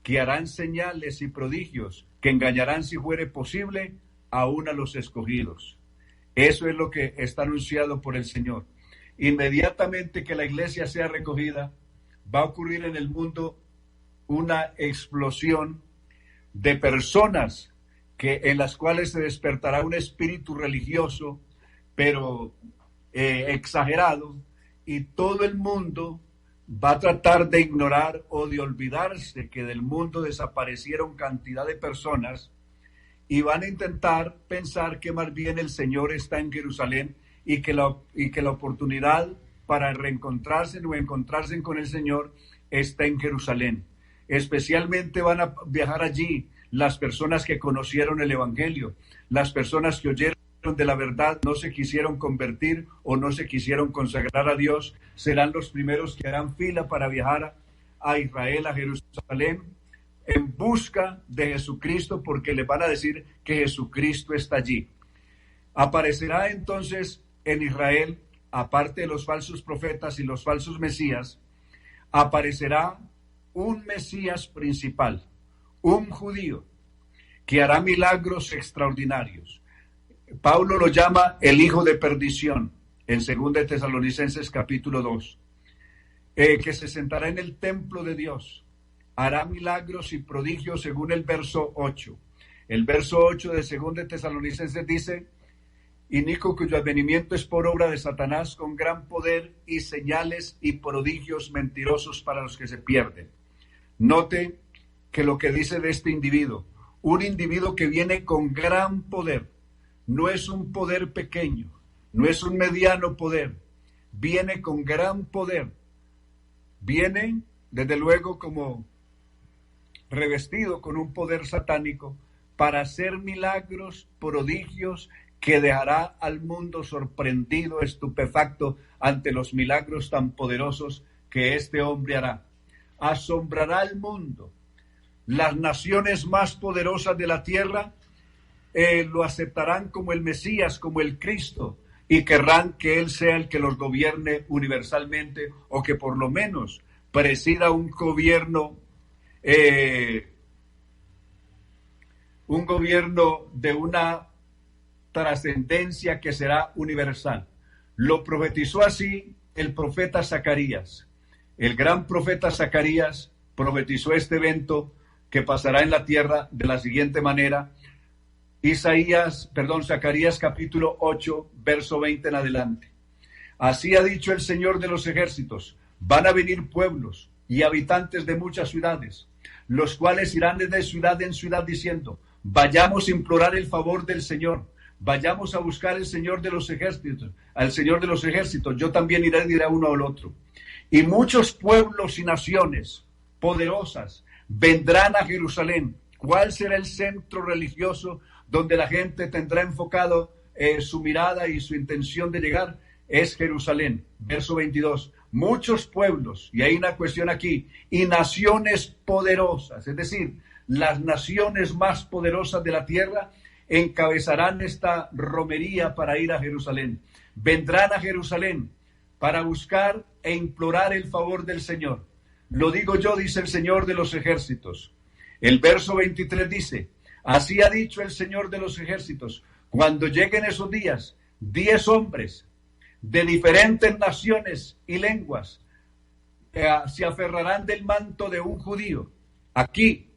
que harán señales y prodigios, que engañarán si fuere posible, aún a los escogidos. Eso es lo que está anunciado por el Señor. Inmediatamente que la iglesia sea recogida, va a ocurrir en el mundo una explosión de personas en las cuales se despertará un espíritu religioso, pero exagerado, y todo el mundo va a tratar de ignorar o de olvidarse que del mundo desaparecieron cantidad de personas y van a intentar pensar que más bien el Señor está en Jerusalén y que la oportunidad para reencontrarse o encontrarse con el Señor está en Jerusalén. Especialmente van a viajar allí las personas que conocieron el Evangelio, las personas que oyeron de la verdad, no se quisieron convertir o no se quisieron consagrar a Dios, serán los primeros que harán fila para viajar a Israel, a Jerusalén, en busca de Jesucristo, porque les van a decir que Jesucristo está allí. Aparecerá entonces en Israel, aparte de los falsos profetas y los falsos mesías, aparecerá un Mesías principal, un judío, que hará milagros extraordinarios. Pablo lo llama el hijo de perdición, en 2 Tesalonicenses capítulo 2, que se sentará en el templo de Dios, hará milagros y prodigios según el verso 8. El verso 8 de 2 Tesalonicenses dice: inico cuyo advenimiento es por obra de Satanás con gran poder y señales y prodigios mentirosos para los que se pierden. Note que lo que dice de este individuo, un individuo que viene con gran poder, no es un poder pequeño, no es un mediano poder, viene con gran poder, viene desde luego como revestido con un poder satánico para hacer milagros, prodigios, que dejará al mundo sorprendido, estupefacto ante los milagros tan poderosos que este hombre hará. Asombrará al mundo. Las naciones más poderosas de la tierra lo aceptarán como el Mesías, como el Cristo, y querrán que Él sea el que los gobierne universalmente, o que por lo menos presida un gobierno de una trascendencia que será universal. Lo profetizó así el profeta Zacarías. El gran profeta Zacarías profetizó este evento que pasará en la tierra de la siguiente manera. Zacarías capítulo 8, verso 20 en adelante. Así ha dicho el Señor de los ejércitos: van a venir pueblos y habitantes de muchas ciudades, los cuales irán de ciudad en ciudad diciendo: vayamos a implorar el favor del Señor, vayamos a buscar al Señor de los ejércitos, yo también iré, dirá uno al otro. Y muchos pueblos y naciones poderosas vendrán a Jerusalén. ¿Cuál será el centro religioso donde la gente tendrá enfocado su mirada y su intención de llegar? Es Jerusalén. Verso 22. Muchos pueblos, y hay una cuestión aquí, y naciones poderosas, es decir, las naciones más poderosas de la tierra encabezarán esta romería para ir a Jerusalén. Vendrán a Jerusalén para buscar e implorar el favor del Señor. Lo digo yo, dice el Señor de los ejércitos. El verso 23 dice: así ha dicho el Señor de los ejércitos, cuando lleguen esos días, 10 hombres de diferentes naciones y lenguas se aferrarán del manto de un judío. Aquí,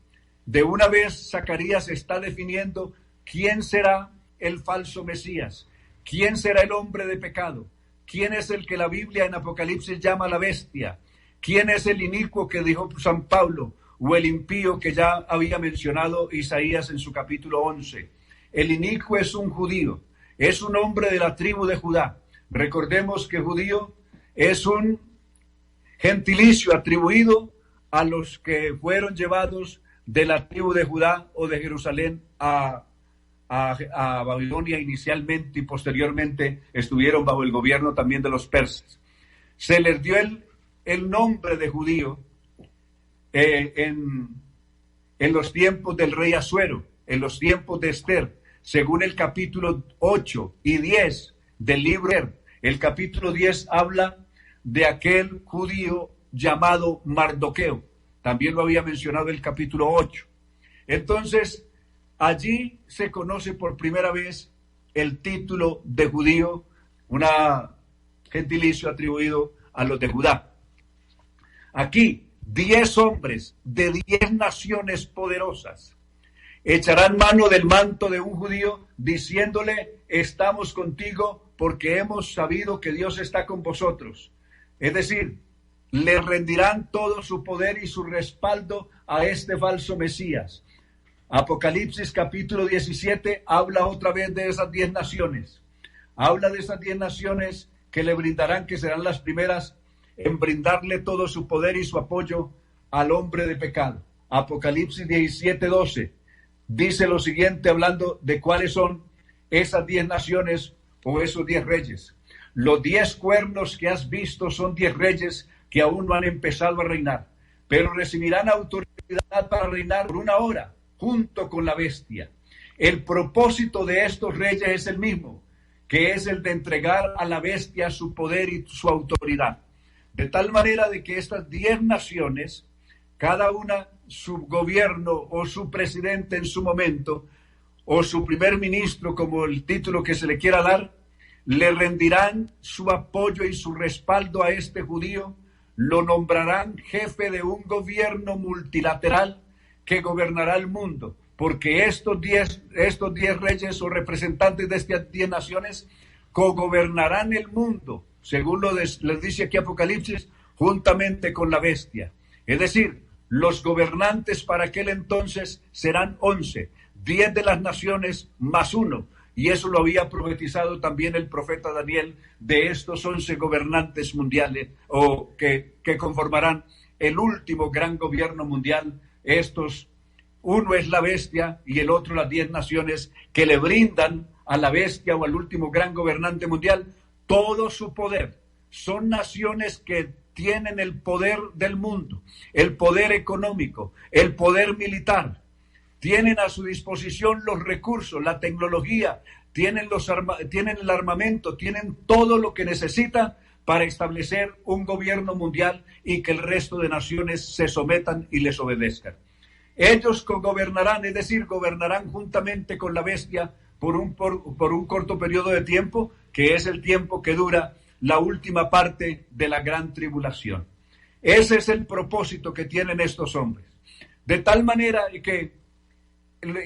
de una vez, Zacarías está definiendo quién será el falso Mesías, quién será el hombre de pecado, quién es el que la Biblia en Apocalipsis llama la bestia, quién es el inicuo que dijo San Pablo, o el impío que ya había mencionado Isaías en su capítulo 11. El inicuo es un judío, es un hombre de la tribu de Judá. Recordemos que judío es un gentilicio atribuido a los que fueron llevados de la tribu de Judá o de Jerusalén a Babilonia inicialmente, y posteriormente estuvieron bajo el gobierno también de los persas. Se les dio el nombre de judío en los tiempos del rey Asuero, en los tiempos de Esther, según el capítulo 8 y 10 del libro de Esther. El capítulo 10 habla de aquel judío llamado Mardoqueo. También lo había mencionado el capítulo 8. Entonces, allí se conoce por primera vez el título de judío, un gentilicio atribuido a los de Judá. Aquí, 10 hombres de 10 naciones poderosas echarán mano del manto de un judío diciéndole: estamos contigo porque hemos sabido que Dios está con vosotros. Es decir, le rendirán todo su poder y su respaldo a este falso Mesías. Apocalipsis capítulo 17 habla otra vez de esas 10 naciones. Habla de esas 10 naciones que le brindarán, que serán las primeras en brindarle todo su poder y su apoyo al hombre de pecado. Apocalipsis 17:12 dice lo siguiente, hablando de cuáles son esas 10 naciones o esos 10 reyes. Los 10 cuernos que has visto son 10 reyes que aún no han empezado a reinar, pero recibirán autoridad para reinar por 1 hora, junto con la bestia. El propósito de estos reyes es el mismo, que es el de entregar a la bestia su poder y su autoridad. De tal manera de que estas 10 naciones, cada una su gobierno o su presidente en su momento, o su primer ministro, como el título que se le quiera dar, le rendirán su apoyo y su respaldo a este judío, lo nombrarán jefe de un gobierno multilateral que gobernará el mundo, porque estos 10 reyes o representantes de estas 10 naciones cogobernarán el mundo, según les dice aquí Apocalipsis, juntamente con la bestia. Es decir, los gobernantes para aquel entonces serán 11, 10 de las naciones más 1, y eso lo había profetizado también el profeta Daniel, de estos 11 gobernantes mundiales, o que conformarán el último gran gobierno mundial. Estos, uno es la bestia y el otro las 10 naciones que le brindan a la bestia o al último gran gobernante mundial todo su poder. Son naciones que tienen el poder del mundo, el poder económico, el poder militar. Tienen a su disposición los recursos, la tecnología, tienen el armamento, tienen todo lo que necesitan para establecer un gobierno mundial y que el resto de naciones se sometan y les obedezcan. Ellos gobernarán, es decir, gobernarán juntamente con la bestia por un corto periodo de tiempo, que es el tiempo que dura la última parte de la gran tribulación. Ese es el propósito que tienen estos hombres. De tal manera que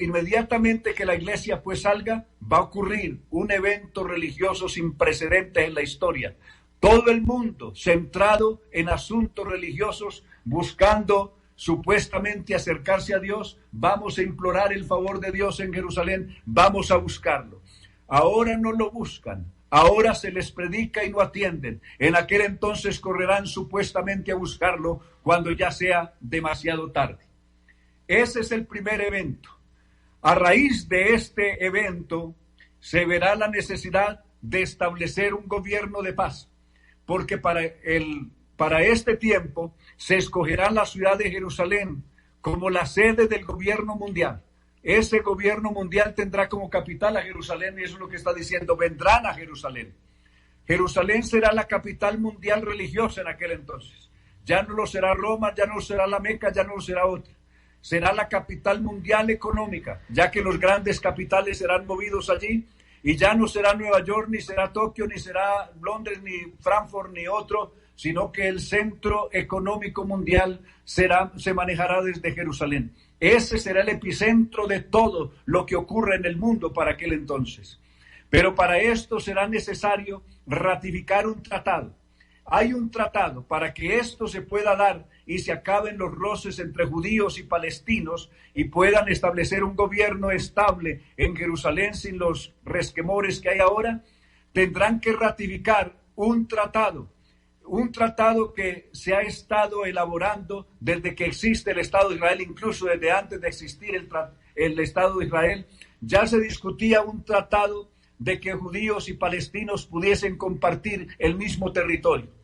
inmediatamente que la iglesia pues salga, va a ocurrir un evento religioso sin precedentes en la historia. Todo el mundo centrado en asuntos religiosos, buscando supuestamente acercarse a Dios. Vamos a implorar el favor de Dios en Jerusalén, vamos a buscarlo. Ahora no lo buscan, ahora se les predica y no atienden. En aquel entonces correrán supuestamente a buscarlo cuando ya sea demasiado tarde. Ese es el primer evento. A raíz de este evento se verá la necesidad de establecer un gobierno de paz, porque para este tiempo se escogerá la ciudad de Jerusalén como la sede del gobierno mundial. Ese gobierno mundial tendrá como capital a Jerusalén, y eso es lo que está diciendo, vendrán a Jerusalén. Jerusalén será la capital mundial religiosa en aquel entonces. Ya no lo será Roma, ya no lo será la Meca, ya no lo será otra. Será la capital mundial económica, ya que los grandes capitales serán movidos allí, y ya no será Nueva York, ni será Tokio, ni será Londres, ni Frankfurt, ni otro, sino que el centro económico mundial se manejará desde Jerusalén. Ese será el epicentro de todo lo que ocurre en el mundo para aquel entonces. Pero para esto será necesario ratificar un tratado. Hay un tratado para que esto se pueda dar y se acaben los roces entre judíos y palestinos y puedan establecer un gobierno estable en Jerusalén sin los resquemores que hay ahora. Tendrán que ratificar un tratado que se ha estado elaborando desde que existe el Estado de Israel, incluso desde antes de existir el Estado de Israel. Ya se discutía un tratado de que judíos y palestinos pudiesen compartir el mismo territorio.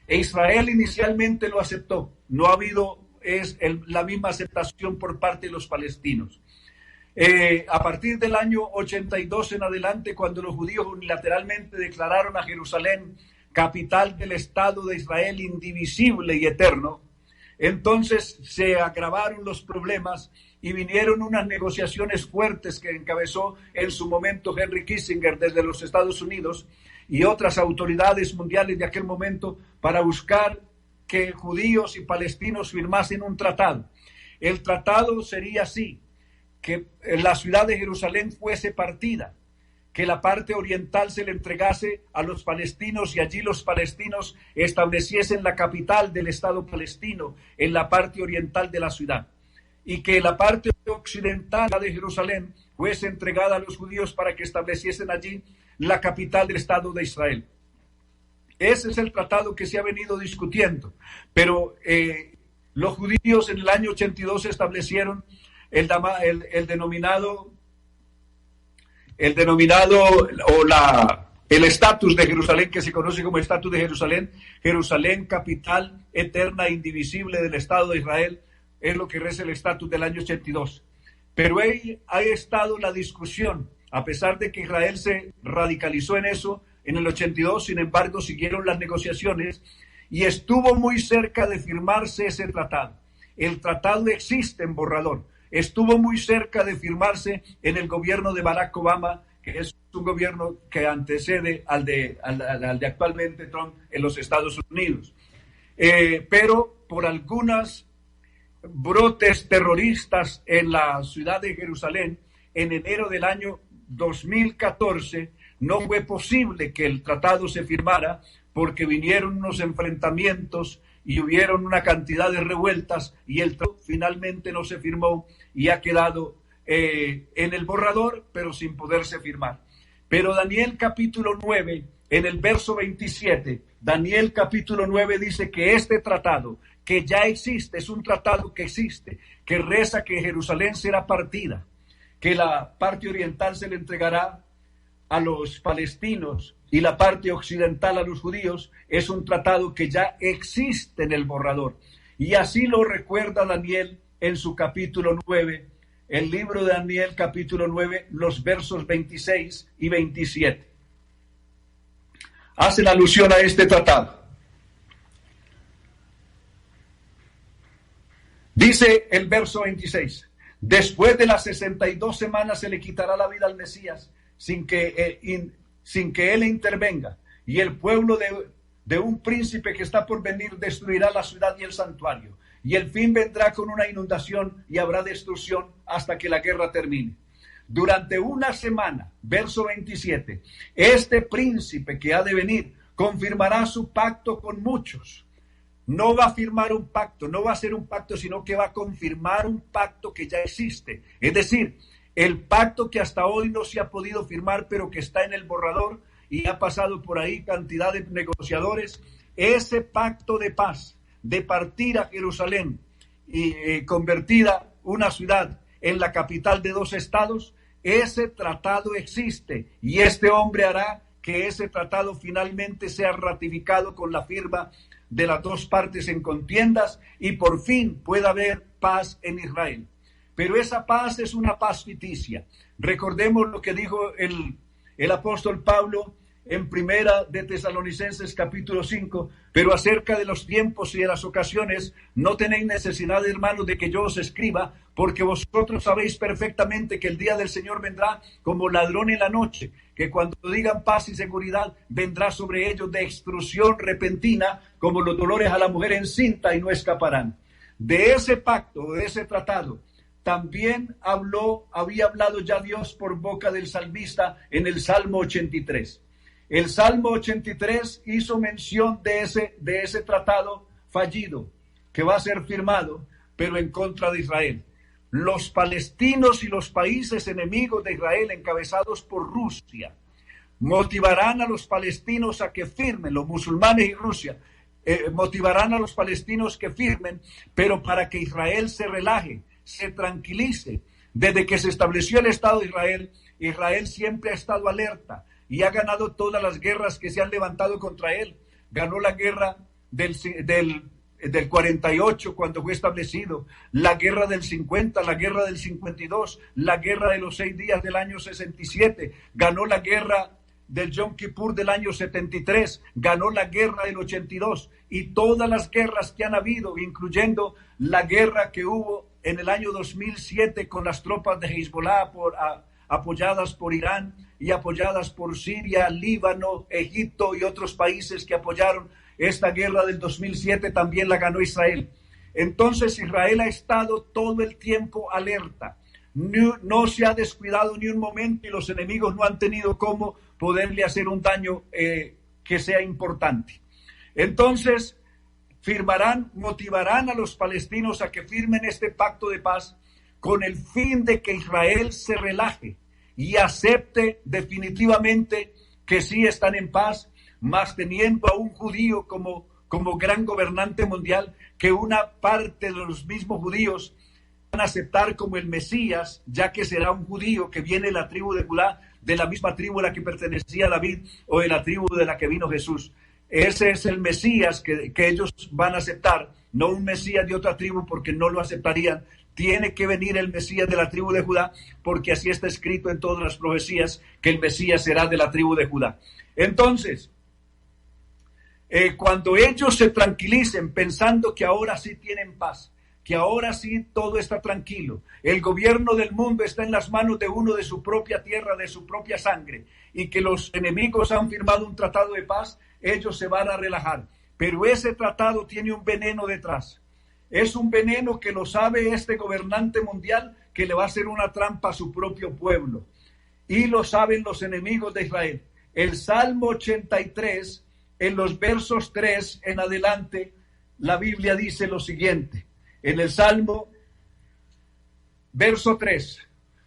E Israel inicialmente lo aceptó. No ha habido la misma aceptación por parte de los palestinos. A partir del año 82 en adelante, cuando los judíos unilateralmente declararon a Jerusalén capital del Estado de Israel indivisible y eterno, Entonces se agravaron los problemas y vinieron unas negociaciones fuertes que encabezó en su momento Henry Kissinger desde los Estados Unidos y otras autoridades mundiales de aquel momento para buscar que judíos y palestinos firmasen un tratado. El tratado sería así: que la ciudad de Jerusalén fuese partida, que la parte oriental se le entregase a los palestinos y allí los palestinos estableciesen la capital del Estado palestino en la parte oriental de la ciudad, y que la parte occidental de Jerusalén fuese entregada a los judíos para que estableciesen allí la capital del Estado de Israel. Ese es el tratado que se ha venido discutiendo, pero los judíos en el año 82 establecieron el denominado el estatus de Jerusalén, que se conoce como estatus de Jerusalén, Jerusalén, capital eterna e indivisible del Estado de Israel, es lo que es el estatus del año 82. Pero ahí ha estado la discusión, a pesar de que Israel se radicalizó en eso en el 82, sin embargo siguieron las negociaciones y estuvo muy cerca de firmarse ese tratado. El tratado existe en borrador. Estuvo muy cerca de firmarse en el gobierno de Barack Obama, que es un gobierno que antecede al de actualmente Trump en los Estados Unidos. Pero por algunos brotes terroristas en la ciudad de Jerusalén, en enero del año 2014, no fue posible que el tratado se firmara porque vinieron unos enfrentamientos y hubieron una cantidad de revueltas y el tratado finalmente no se firmó y ha quedado en el borrador, pero sin poderse firmar. Pero Daniel capítulo 9, en el verso 27, Daniel capítulo 9 dice que este tratado, que ya existe, es un tratado que existe, que reza que Jerusalén será partida, que la parte oriental se le entregará a los palestinos y la parte occidental a los judíos, es un tratado que ya existe en el borrador. Y así lo recuerda Daniel en su capítulo 9, el libro de Daniel capítulo 9, los versos 26 y 27. Hacen alusión a este tratado. Dice el verso 26, después de las 62 semanas se le quitará la vida al Mesías sin que él intervenga, y el pueblo de un príncipe que está por venir destruirá la ciudad y el santuario, y el fin vendrá con una inundación y habrá destrucción hasta que la guerra termine. Durante una semana, verso 27, este príncipe que ha de venir confirmará su pacto con muchos. No va a firmar un pacto, no va a ser un pacto, sino que va a confirmar un pacto que ya existe. Es decir, el pacto que hasta hoy no se ha podido firmar, pero que está en el borrador y ha pasado por ahí cantidad de negociadores, ese pacto de paz, de partir a Jerusalén y convertida una ciudad en la capital de dos estados, ese tratado existe y este hombre hará que ese tratado finalmente sea ratificado con la firma de las dos partes en contiendas y por fin pueda haber paz en Israel. Pero esa paz es una paz ficticia. Recordemos lo que dijo el apóstol Pablo en Primera de Tesalonicenses capítulo 5, pero acerca de los tiempos y de las ocasiones, no tenéis necesidad, hermanos, de que yo os escriba, porque vosotros sabéis perfectamente que el día del Señor vendrá como ladrón en la noche, que cuando digan paz y seguridad, vendrá sobre ellos destrucción repentina, como los dolores a la mujer encinta, y no escaparán. De ese pacto, de ese tratado, también había hablado ya Dios por boca del salmista en el Salmo 83. El Salmo 83 hizo mención de ese tratado fallido que va a ser firmado, pero en contra de Israel. Los palestinos y los países enemigos de Israel, encabezados por Rusia, motivarán a los palestinos a que firmen, los musulmanes y Rusia, motivarán a los palestinos que firmen, pero para que Israel se relaje, se tranquilice. Desde que se estableció el Estado de Israel, Israel siempre ha estado alerta y ha ganado todas las guerras que se han levantado contra él. Ganó la guerra del 48 cuando fue establecido, la guerra del 50, la guerra del 52, la guerra de los 6 días del año 67, ganó la guerra del Yom Kippur del año 73, ganó la guerra del 82 y todas las guerras que han habido, incluyendo la guerra que hubo en el año 2007 con las tropas de Hezbollah apoyadas por Irán y apoyadas por Siria, Líbano, Egipto y otros países que apoyaron esta guerra del 2007, también la ganó Israel. Entonces Israel ha estado todo el tiempo alerta. No se ha descuidado ni un momento y los enemigos no han tenido cómo poderle hacer un daño que sea importante. Entonces, motivarán a los palestinos a que firmen este pacto de paz con el fin de que Israel se relaje y acepte definitivamente que sí están en paz, más teniendo a un judío como gran gobernante mundial, que una parte de los mismos judíos van a aceptar como el Mesías, ya que será un judío que viene de la tribu de Judá, de la misma tribu a la que pertenecía David o de la tribu de la que vino Jesús. Ese es el Mesías que ellos van a aceptar, no un Mesías de otra tribu, porque no lo aceptarían. Tiene que venir el Mesías de la tribu de Judá, porque así está escrito en todas las profecías que el Mesías será de la tribu de Judá. Entonces, cuando ellos se tranquilicen pensando que ahora sí tienen paz, que ahora sí todo está tranquilo, el gobierno del mundo está en las manos de uno de su propia tierra, de su propia sangre, y que los enemigos han firmado un tratado de paz, ellos se van a relajar. Pero ese tratado tiene un veneno detrás. Es un veneno que lo sabe este gobernante mundial, que le va a hacer una trampa a su propio pueblo. Y lo saben los enemigos de Israel. El Salmo 83, en los versos 3 en adelante, la Biblia dice lo siguiente. En el Salmo, verso 3,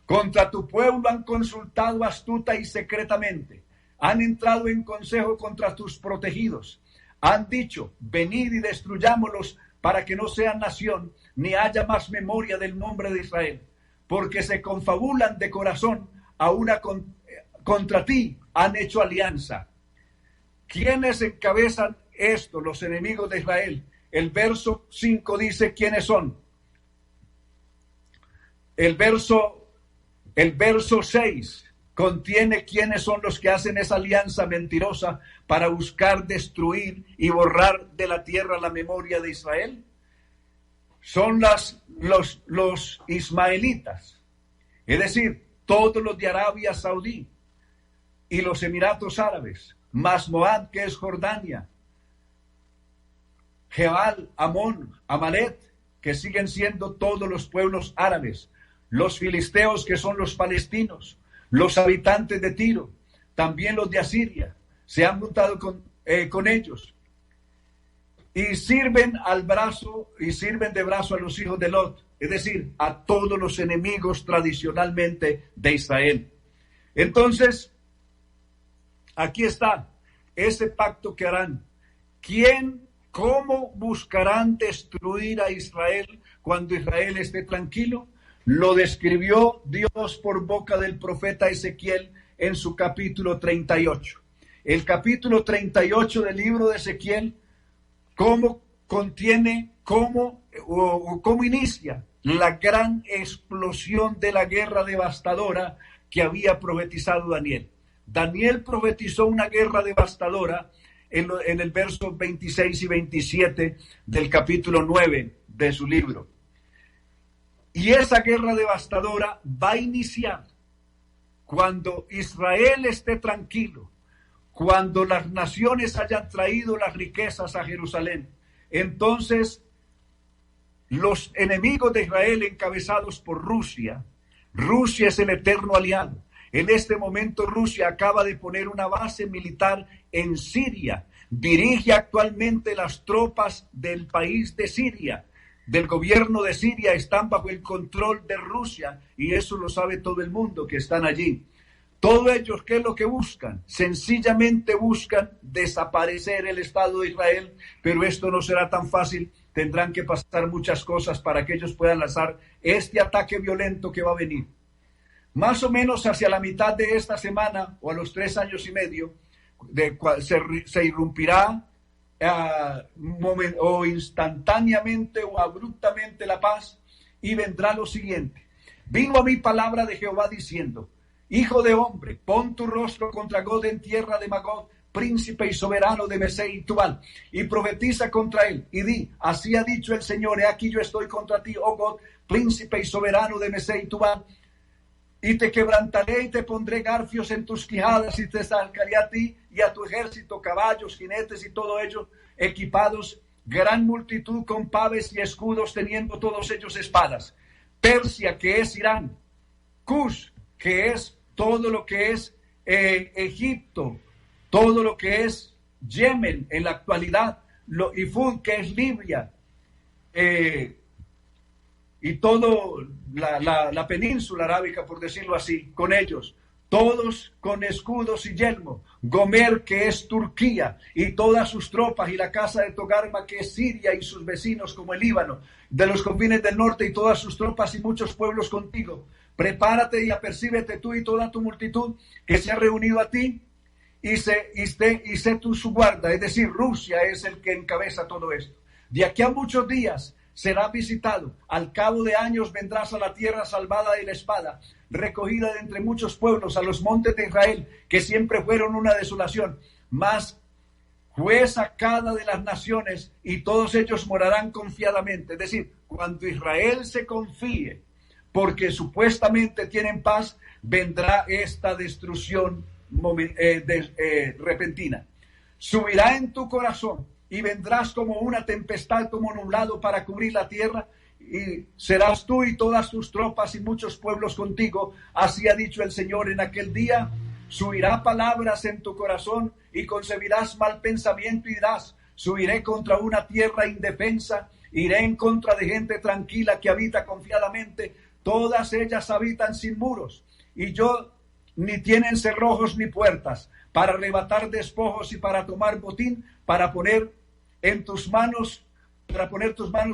contra tu pueblo han consultado astuta y secretamente, han entrado en consejo contra tus protegidos, han dicho, venid y destruyámoslos para que no sean nación, ni haya más memoria del nombre de Israel, porque se confabulan de corazón, contra ti han hecho alianza. ¿Quiénes encabezan esto? Los enemigos de Israel. El verso 5 dice quiénes son. El verso 6 contiene quiénes son los que hacen esa alianza mentirosa para buscar destruir y borrar de la tierra la memoria de Israel. Son los ismaelitas, es decir, todos los de Arabia Saudí y los Emiratos Árabes, más Moab, que es Jordania, Jebal, Amón, Amalet, que siguen siendo todos los pueblos árabes, los filisteos, que son los palestinos, los habitantes de Tiro, también los de Asiria, se han juntado con ellos y sirven de brazo a los hijos de Lot, es decir, a todos los enemigos tradicionalmente de Israel. Entonces, aquí está ese pacto que harán. ¿Cómo buscarán destruir a Israel cuando Israel esté tranquilo? Lo describió Dios por boca del profeta Ezequiel en su capítulo 38. El capítulo 38 del libro de Ezequiel, cómo inicia la gran explosión de la guerra devastadora que había profetizado Daniel. Daniel profetizó una guerra devastadora en el verso 26 y 27 del capítulo 9 de su libro. Y esa guerra devastadora va a iniciar cuando Israel esté tranquilo, cuando las naciones hayan traído las riquezas a Jerusalén. Entonces, los enemigos de Israel, encabezados por Rusia es el eterno aliado. En este momento Rusia acaba de poner una base militar en Siria. Dirige actualmente las tropas del país de Siria, del gobierno de Siria, están bajo el control de Rusia, y eso lo sabe todo el mundo que están allí. Todos ellos, ¿qué es lo que buscan? Sencillamente buscan desaparecer el Estado de Israel, pero esto no será tan fácil. Tendrán que pasar muchas cosas para que ellos puedan lanzar este ataque violento que va a venir. Más o menos hacia la mitad de esta semana, o a los 3 años y medio, se irrumpirá o instantáneamente o abruptamente la paz, y vendrá lo siguiente. Vino a mí palabra de Jehová diciendo, hijo de hombre, pon tu rostro contra Gog en tierra de Magog, príncipe y soberano de Mesé y Tubal, y profetiza contra él, y di, así ha dicho el Señor, he aquí yo estoy contra ti, oh Gog, príncipe y soberano de Mesé y Tubal, y te quebrantaré y te pondré garfios en tus quijadas, y te sacaré a ti y a tu ejército, caballos, jinetes y todo ello, equipados, gran multitud con paves y escudos, teniendo todos ellos espadas. Persia, que es Irán, Cush, que es todo lo que es Egipto, todo lo que es Yemen en la actualidad, y Fud, que es Libia, y todo la península arábica, por decirlo así, con ellos, todos con escudos y yelmo. Gomer, que es Turquía, y todas sus tropas, y la casa de Togarma, que es Siria, y sus vecinos como el Líbano, de los confines del norte, y todas sus tropas y muchos pueblos contigo. Prepárate y apercíbete tú y toda tu multitud que se ha reunido a ti, y sé tú su guarda, es decir, Rusia es el que encabeza todo esto. De aquí a muchos días será visitado, al cabo de años vendrás a la tierra salvada de la espada, recogida de entre muchos pueblos, a los montes de Israel, que siempre fueron una desolación, mas fue sacada de las naciones, y todos ellos morarán confiadamente. Es decir, cuando Israel se confíe, porque supuestamente tienen paz, vendrá esta destrucción repentina. Subirá en tu corazón y vendrás como una tempestad, como nublado para cubrir la tierra, y serás tú y todas tus tropas y muchos pueblos contigo. Así ha dicho el Señor. En aquel día subirá palabras en tu corazón y concebirás mal pensamiento y dirás, subiré contra una tierra indefensa, iré en contra de gente tranquila que habita confiadamente. Todas ellas habitan sin muros, y yo ni tienen cerrojos ni puertas, para arrebatar despojos y para tomar botín, para poner tus manos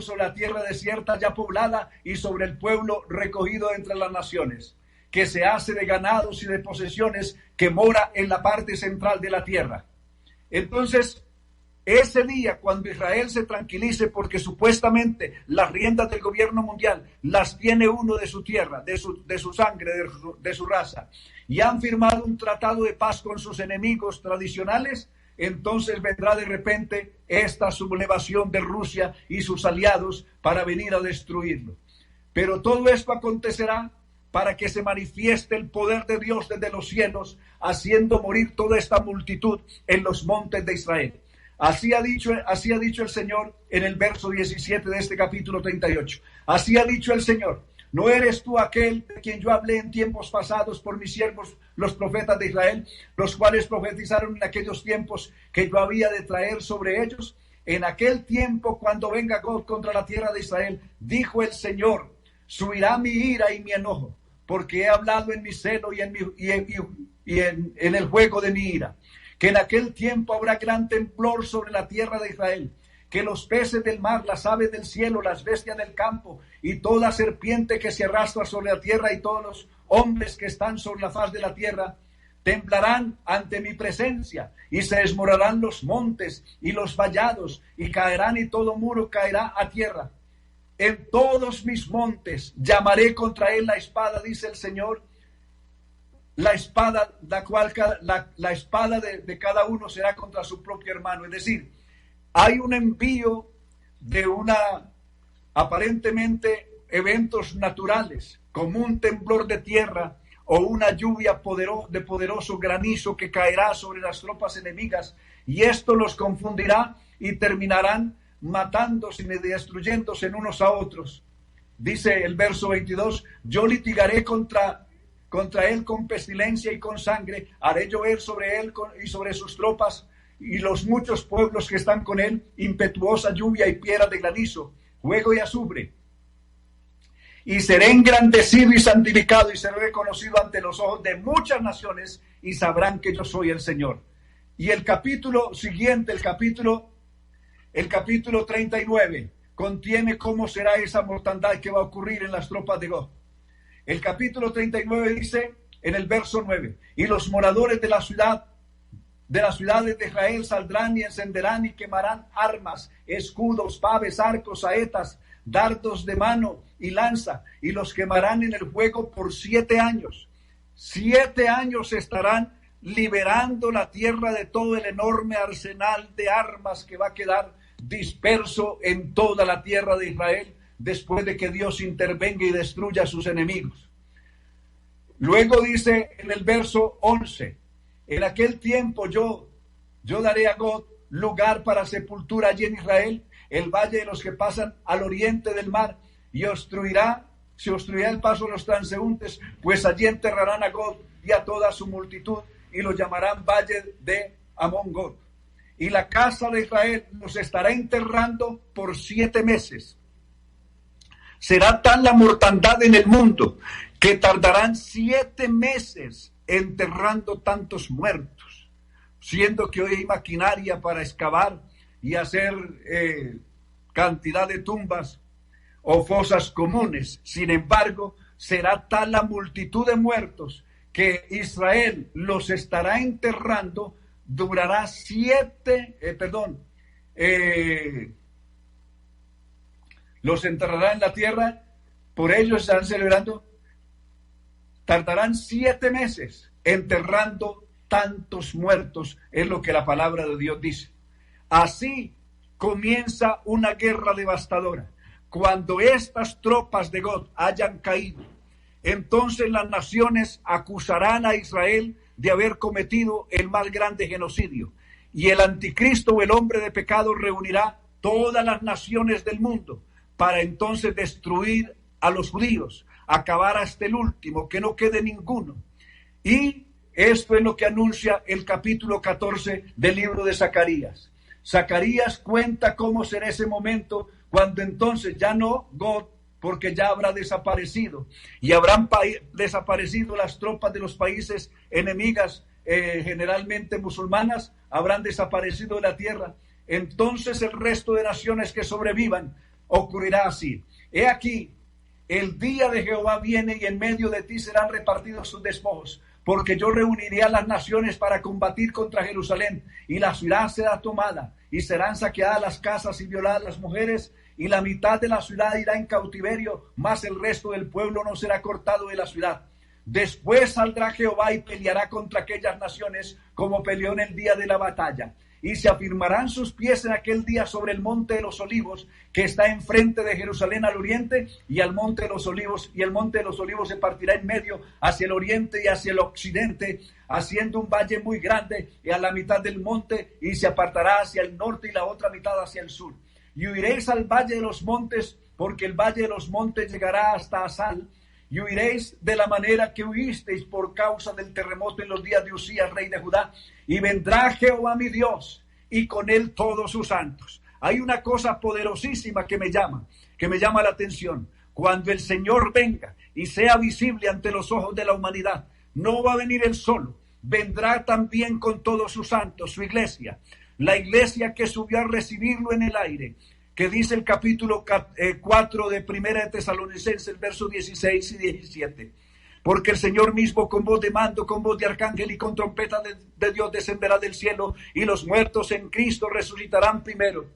sobre la tierra desierta ya poblada, y sobre el pueblo recogido entre las naciones, que se hace de ganados y de posesiones, que mora en la parte central de la tierra. Entonces, ese día, cuando Israel se tranquilice, porque supuestamente las riendas del gobierno mundial las tiene uno de su tierra, de su sangre, de su raza, y han firmado un tratado de paz con sus enemigos tradicionales, entonces vendrá de repente esta sublevación de Rusia y sus aliados para venir a destruirlo. Pero todo esto acontecerá para que se manifieste el poder de Dios desde los cielos, haciendo morir toda esta multitud en los montes de Israel. Así ha dicho el Señor en el verso 17 de este capítulo 38. Así ha dicho el Señor: ¿no eres tú aquel de quien yo hablé en tiempos pasados por mis siervos los profetas de Israel, los cuales profetizaron en aquellos tiempos que yo había de traer sobre ellos? En aquel tiempo, cuando venga Gog contra la tierra de Israel, dijo el Señor, subirá mi ira y mi enojo, porque he hablado en mi celo y en el fuego de mi ira. Que en aquel tiempo habrá gran temblor sobre la tierra de Israel, que los peces del mar, las aves del cielo, las bestias del campo y toda serpiente que se arrastra sobre la tierra y todos los hombres que están sobre la faz de la tierra temblarán ante mi presencia, y se desmoronarán los montes y los vallados, y caerán, y todo muro caerá a tierra. En todos mis montes llamaré contra él la espada, dice el Señor. La espada, la espada de cada uno será contra su propio hermano. Es decir, hay un envío de aparentemente eventos naturales, como un temblor de tierra o una lluvia de poderoso granizo que caerá sobre las tropas enemigas, y esto los confundirá y terminarán matándose y destruyéndose en unos a otros. Dice el verso 22, yo litigaré contra él con pestilencia y con sangre, haré llover sobre él y sobre sus tropas y los muchos pueblos que están con él, impetuosa lluvia y piedras de granizo, fuego y azufre. Y seré engrandecido y santificado, y seré reconocido ante los ojos de muchas naciones, y sabrán que yo soy el Señor. Y el capítulo siguiente, el capítulo 39, contiene cómo será esa mortandad que va a ocurrir en las tropas de Gog. El capítulo 39 dice en el verso 9, y los moradores de las ciudades de Israel saldrán y encenderán y quemarán armas, escudos, paves, arcos, saetas, dardos de mano y lanza, y los quemarán en el fuego por 7 años. 7 años estarán liberando la tierra de todo el enorme arsenal de armas que va a quedar disperso en toda la tierra de Israel después de que Dios intervenga y destruya a sus enemigos. Luego dice en el verso 11, en aquel tiempo yo daré a Gog lugar para sepultura allí en Israel, el valle de los que pasan al oriente del mar, y se obstruirá el paso de los transeúntes, pues allí enterrarán a Gog y a toda su multitud, y lo llamarán valle de Amón-Gog. Y la casa de Israel los estará enterrando por 7 meses. Será tan la mortandad en el mundo que tardarán 7 meses enterrando tantos muertos, siendo que hoy hay maquinaria para excavar y hacer cantidad de tumbas o fosas comunes. Sin embargo, será tal la multitud de muertos que Israel los estará enterrando, durará los enterrará en la tierra, por ellos estarán celebrando, tardarán 7 meses enterrando tantos muertos, es lo que la palabra de Dios dice. Así comienza una guerra devastadora. Cuando estas tropas de Gog hayan caído, entonces las naciones acusarán a Israel de haber cometido el más grande genocidio. Y el anticristo o el hombre de pecado reunirá todas las naciones del mundo para entonces destruir a los judíos, acabar hasta el último, que no quede ninguno. Y esto es lo que anuncia el capítulo 14 del libro de Zacarías. Zacarías cuenta cómo será ese momento cuando entonces ya no Gog, porque ya habrá desaparecido y habrán desaparecido las tropas de los países enemigas, generalmente musulmanas, habrán desaparecido de la tierra. Entonces el resto de naciones que sobrevivan ocurrirá así. He aquí, el día de Jehová viene y en medio de ti serán repartidos sus despojos, porque yo reuniré a las naciones para combatir contra Jerusalén, y la ciudad será tomada, y serán saqueadas las casas y violadas las mujeres, y la mitad de la ciudad irá en cautiverio, mas el resto del pueblo no será cortado de la ciudad. Después saldrá Jehová y peleará contra aquellas naciones, como peleó en el día de la batalla. Y se afirmarán sus pies en aquel día sobre el monte de los olivos, que está enfrente de Jerusalén al oriente, y al monte de los olivos, y el monte de los olivos se partirá en medio hacia el oriente y hacia el occidente, haciendo un valle muy grande, y a la mitad del monte, y se apartará hacia el norte y la otra mitad hacia el sur. Y huiréis al valle de los montes, porque el valle de los montes llegará hasta Asal, y huiréis de la manera que huisteis por causa del terremoto en los días de Usías, rey de Judá, y vendrá Jehová mi Dios, y con él todos sus santos. Hay una cosa poderosísima que me llama la atención. Cuando el Señor venga y sea visible ante los ojos de la humanidad, no va a venir él solo, vendrá también con todos sus santos, su iglesia, la iglesia que subió a recibirlo en el aire, que dice el capítulo 4 de Primera de Tesalonicenses, versos 16 y 17. Porque el Señor mismo con voz de mando, con voz de arcángel y con trompeta de Dios descenderá del cielo, y los muertos en Cristo resucitarán primero.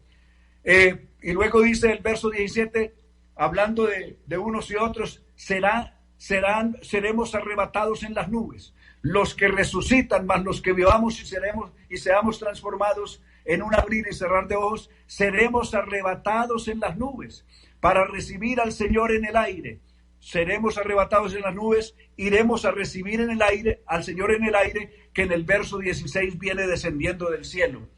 Y luego dice el verso 17, hablando de unos y otros, seremos arrebatados en las nubes. Los que resucitan, más los que vivamos y seamos transformados en un abrir y cerrar de ojos, seremos arrebatados en las nubes para recibir al Señor en el aire. Seremos arrebatados en las nubes, iremos a recibir en el aire al Señor en el aire, que en el verso 16 viene descendiendo del cielo.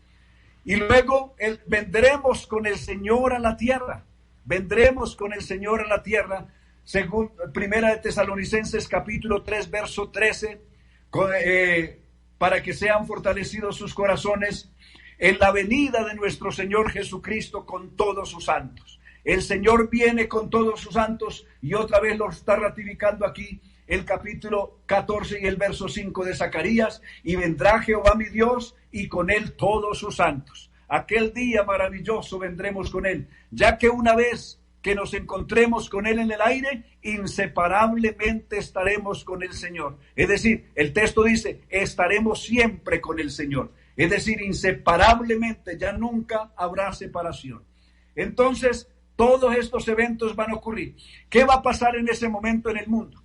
Y luego vendremos con el Señor a la tierra. Vendremos con el Señor a la tierra, según Primera de Tesalonicenses capítulo 3, verso 13, para que sean fortalecidos sus corazones en la venida de nuestro Señor Jesucristo con todos sus santos. El Señor viene con todos sus santos, y otra vez lo está ratificando aquí el capítulo 14 y el verso 5 de Zacarías. Y vendrá Jehová mi Dios y con él todos sus santos. Aquel día maravilloso vendremos con él, ya que una vez que nos encontremos con él en el aire, inseparablemente estaremos con el Señor. Es decir, el texto dice, estaremos siempre con el Señor. Es decir, inseparablemente, ya nunca habrá separación. Entonces, todos estos eventos van a ocurrir. ¿Qué va a pasar en ese momento en el mundo?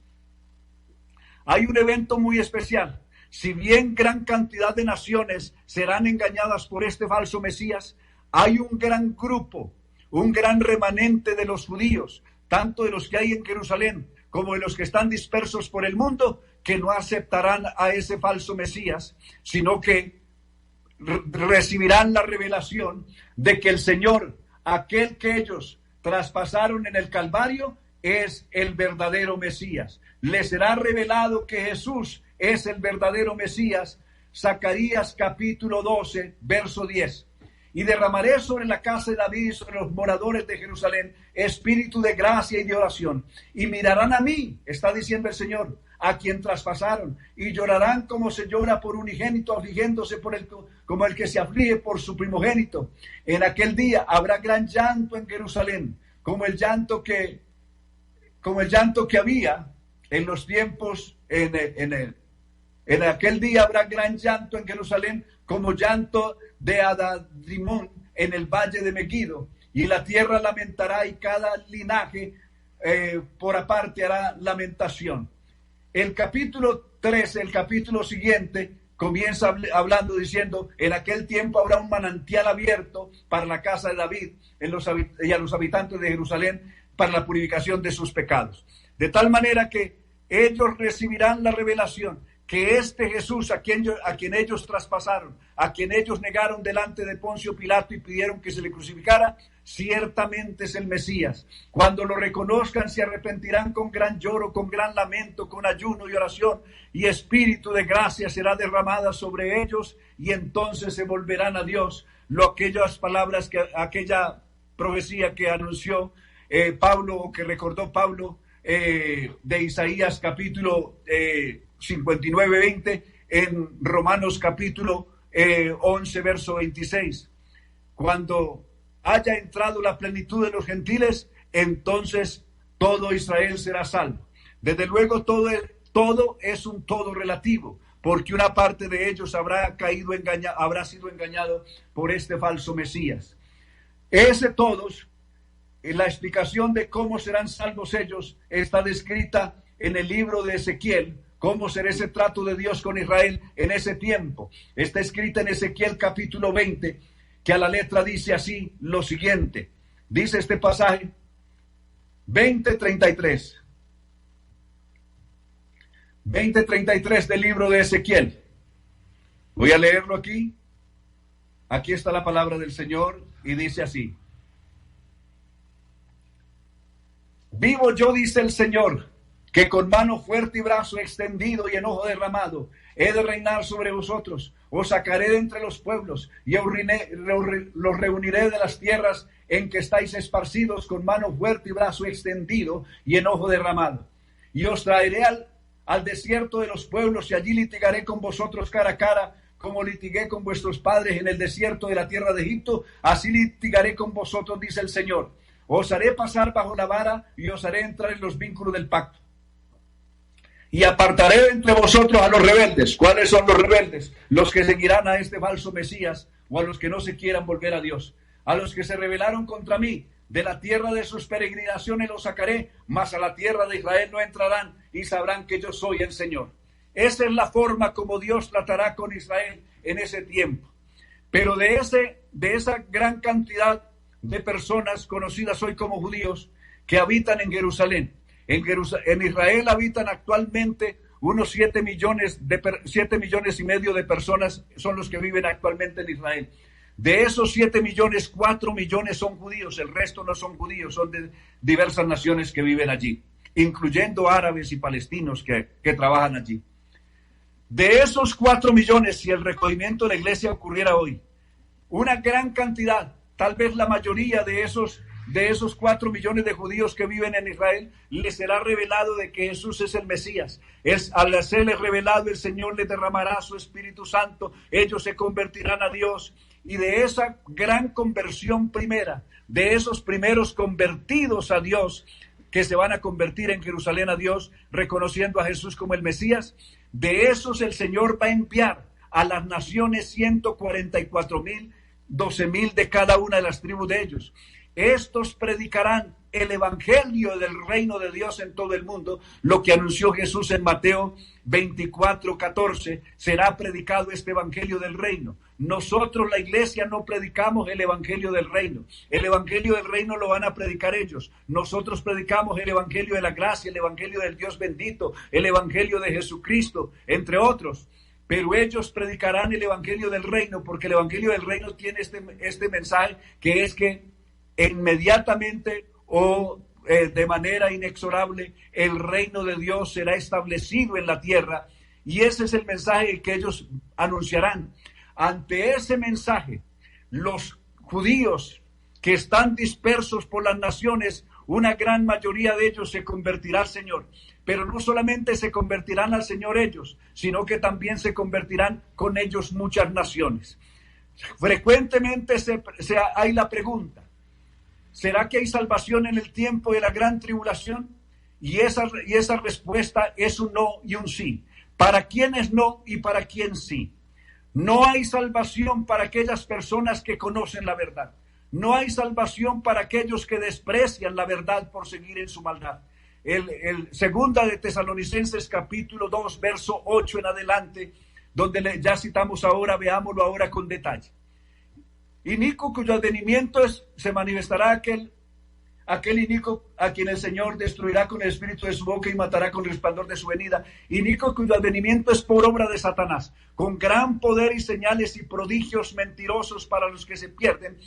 hay un evento muy especial. Si bien gran cantidad de naciones serán engañadas por este falso Mesías, hay un gran grupo, un gran remanente de los judíos, tanto de los que hay en Jerusalén como de los que están dispersos por el mundo, que no aceptarán a ese falso Mesías, sino que recibirán la revelación de que el Señor, aquel que ellos traspasaron en el Calvario, es el verdadero Mesías. Les será revelado que Jesús es el verdadero Mesías. Zacarías capítulo 12, verso 10. Y derramaré sobre la casa de David y sobre los moradores de Jerusalén espíritu de gracia y de oración. Y mirarán a mí, está diciendo el Señor, a quien traspasaron, y llorarán como se llora por unigénito, afligiéndose como el que se aflige por su primogénito. En aquel día habrá gran llanto en Jerusalén, como el llanto que había en los tiempos, en aquel día habrá gran llanto en Jerusalén, como llanto de Adadrimón en el valle de Megiddo, y la tierra lamentará y cada linaje por aparte hará lamentación. El capítulo 13, el capítulo siguiente, comienza hablando diciendo: en aquel tiempo habrá un manantial abierto para la casa de David y a los habitantes de Jerusalén para la purificación de sus pecados. De tal manera que ellos recibirán la revelación que este Jesús a quien ellos traspasaron, a quien ellos negaron delante de Poncio Pilato y pidieron que se le crucificara, ciertamente es el Mesías. Cuando lo reconozcan, se arrepentirán con gran lloro, con gran lamento, con ayuno y oración, y espíritu de gracia será derramada sobre ellos, y entonces se volverán a Dios. Aquellas palabras, aquella profecía que anunció Pablo, o que recordó Pablo, de Isaías capítulo 59-20, en Romanos capítulo 11, verso 26. Cuando haya entrado la plenitud de los gentiles, entonces todo Israel será salvo. Desde luego todo es un todo relativo, porque una parte de ellos habrá sido engañado por este falso Mesías. Ese todos, la explicación de cómo serán salvos ellos, está descrita en el libro de Ezequiel. ¿Cómo será ese trato de Dios con Israel en ese tiempo? Está escrita en Ezequiel capítulo 20, que a la letra dice así lo siguiente. Dice este pasaje, 20:33. 20:33 del libro de Ezequiel. Voy a leerlo aquí. Aquí está la palabra del Señor y dice así: vivo yo, dice el Señor, que con mano fuerte y brazo extendido y enojo derramado he de reinar sobre vosotros. Os sacaré de entre los pueblos y los reuniré de las tierras en que estáis esparcidos con mano fuerte y brazo extendido y enojo derramado. Y os traeré al desierto de los pueblos, y allí litigaré con vosotros cara a cara, como litigué con vuestros padres en el desierto de la tierra de Egipto, así litigaré con vosotros, dice el Señor. Os haré pasar bajo la vara y os haré entrar en los vínculos del pacto. Y apartaré entre vosotros a los rebeldes. ¿Cuáles son los rebeldes? Los que seguirán a este falso Mesías, o a los que no se quieran volver a Dios. A los que se rebelaron contra mí, de la tierra de sus peregrinaciones los sacaré, mas a la tierra de Israel no entrarán, y sabrán que yo soy el Señor. Esa es la forma como Dios tratará con Israel en ese tiempo. Pero de esa gran cantidad de personas conocidas hoy como judíos que habitan en Jerusalén, en Israel habitan actualmente unos 7 millones y medio de personas son los que viven actualmente en Israel. De esos 7 millones, 4 millones son judíos, el resto no son judíos, son de diversas naciones que viven allí, incluyendo árabes y palestinos que trabajan allí. De esos 4 millones, si el recogimiento de la iglesia ocurriera hoy, una gran cantidad, tal vez la mayoría de esos 4 millones de judíos que viven en Israel, les será revelado de que Jesús es el Mesías. Al serles revelado, el Señor les derramará su Espíritu Santo, ellos se convertirán a Dios. Y de esa gran conversión primera, de esos primeros convertidos a Dios, que se van a convertir en Jerusalén a Dios, reconociendo a Jesús como el Mesías, de esos el Señor va a enviar a las naciones 144,000, 12,000 de cada una de las tribus de ellos. Estos predicarán el evangelio del reino de Dios en todo el mundo, lo que anunció Jesús en Mateo 24:14, será predicado este evangelio del reino. Nosotros, la iglesia, no predicamos el evangelio del reino. El evangelio del reino lo van a predicar ellos. Nosotros predicamos el evangelio de la gracia, el evangelio del Dios bendito, el evangelio de Jesucristo, entre otros. Pero ellos predicarán el evangelio del reino, porque el evangelio del reino tiene este mensaje, que es que inmediatamente o de manera inexorable el reino de Dios será establecido en la tierra, y ese es el mensaje que ellos anunciarán. Ante ese mensaje, los judíos que están dispersos por las naciones, una gran mayoría de ellos se convertirá al Señor. Pero no solamente se convertirán al Señor ellos, sino que también se convertirán con ellos muchas naciones. Frecuentemente hay la pregunta: ¿será que hay salvación en el tiempo de la gran tribulación? Y esa respuesta es un no y un sí. ¿Para quiénes no y para quién sí? No hay salvación para aquellas personas que conocen la verdad. No hay salvación para aquellos que desprecian la verdad por seguir en su maldad. El segunda de Tesalonicenses capítulo 2, verso 8 en adelante, donde ya citamos ahora, veámoslo ahora con detalle. Inicuo cuyo advenimiento se manifestará aquel inicuo a quien el Señor destruirá con el espíritu de su boca y matará con el resplandor de su venida. Inicuo cuyo advenimiento es por obra de Satanás, con gran poder y señales y prodigios mentirosos para los que se pierden.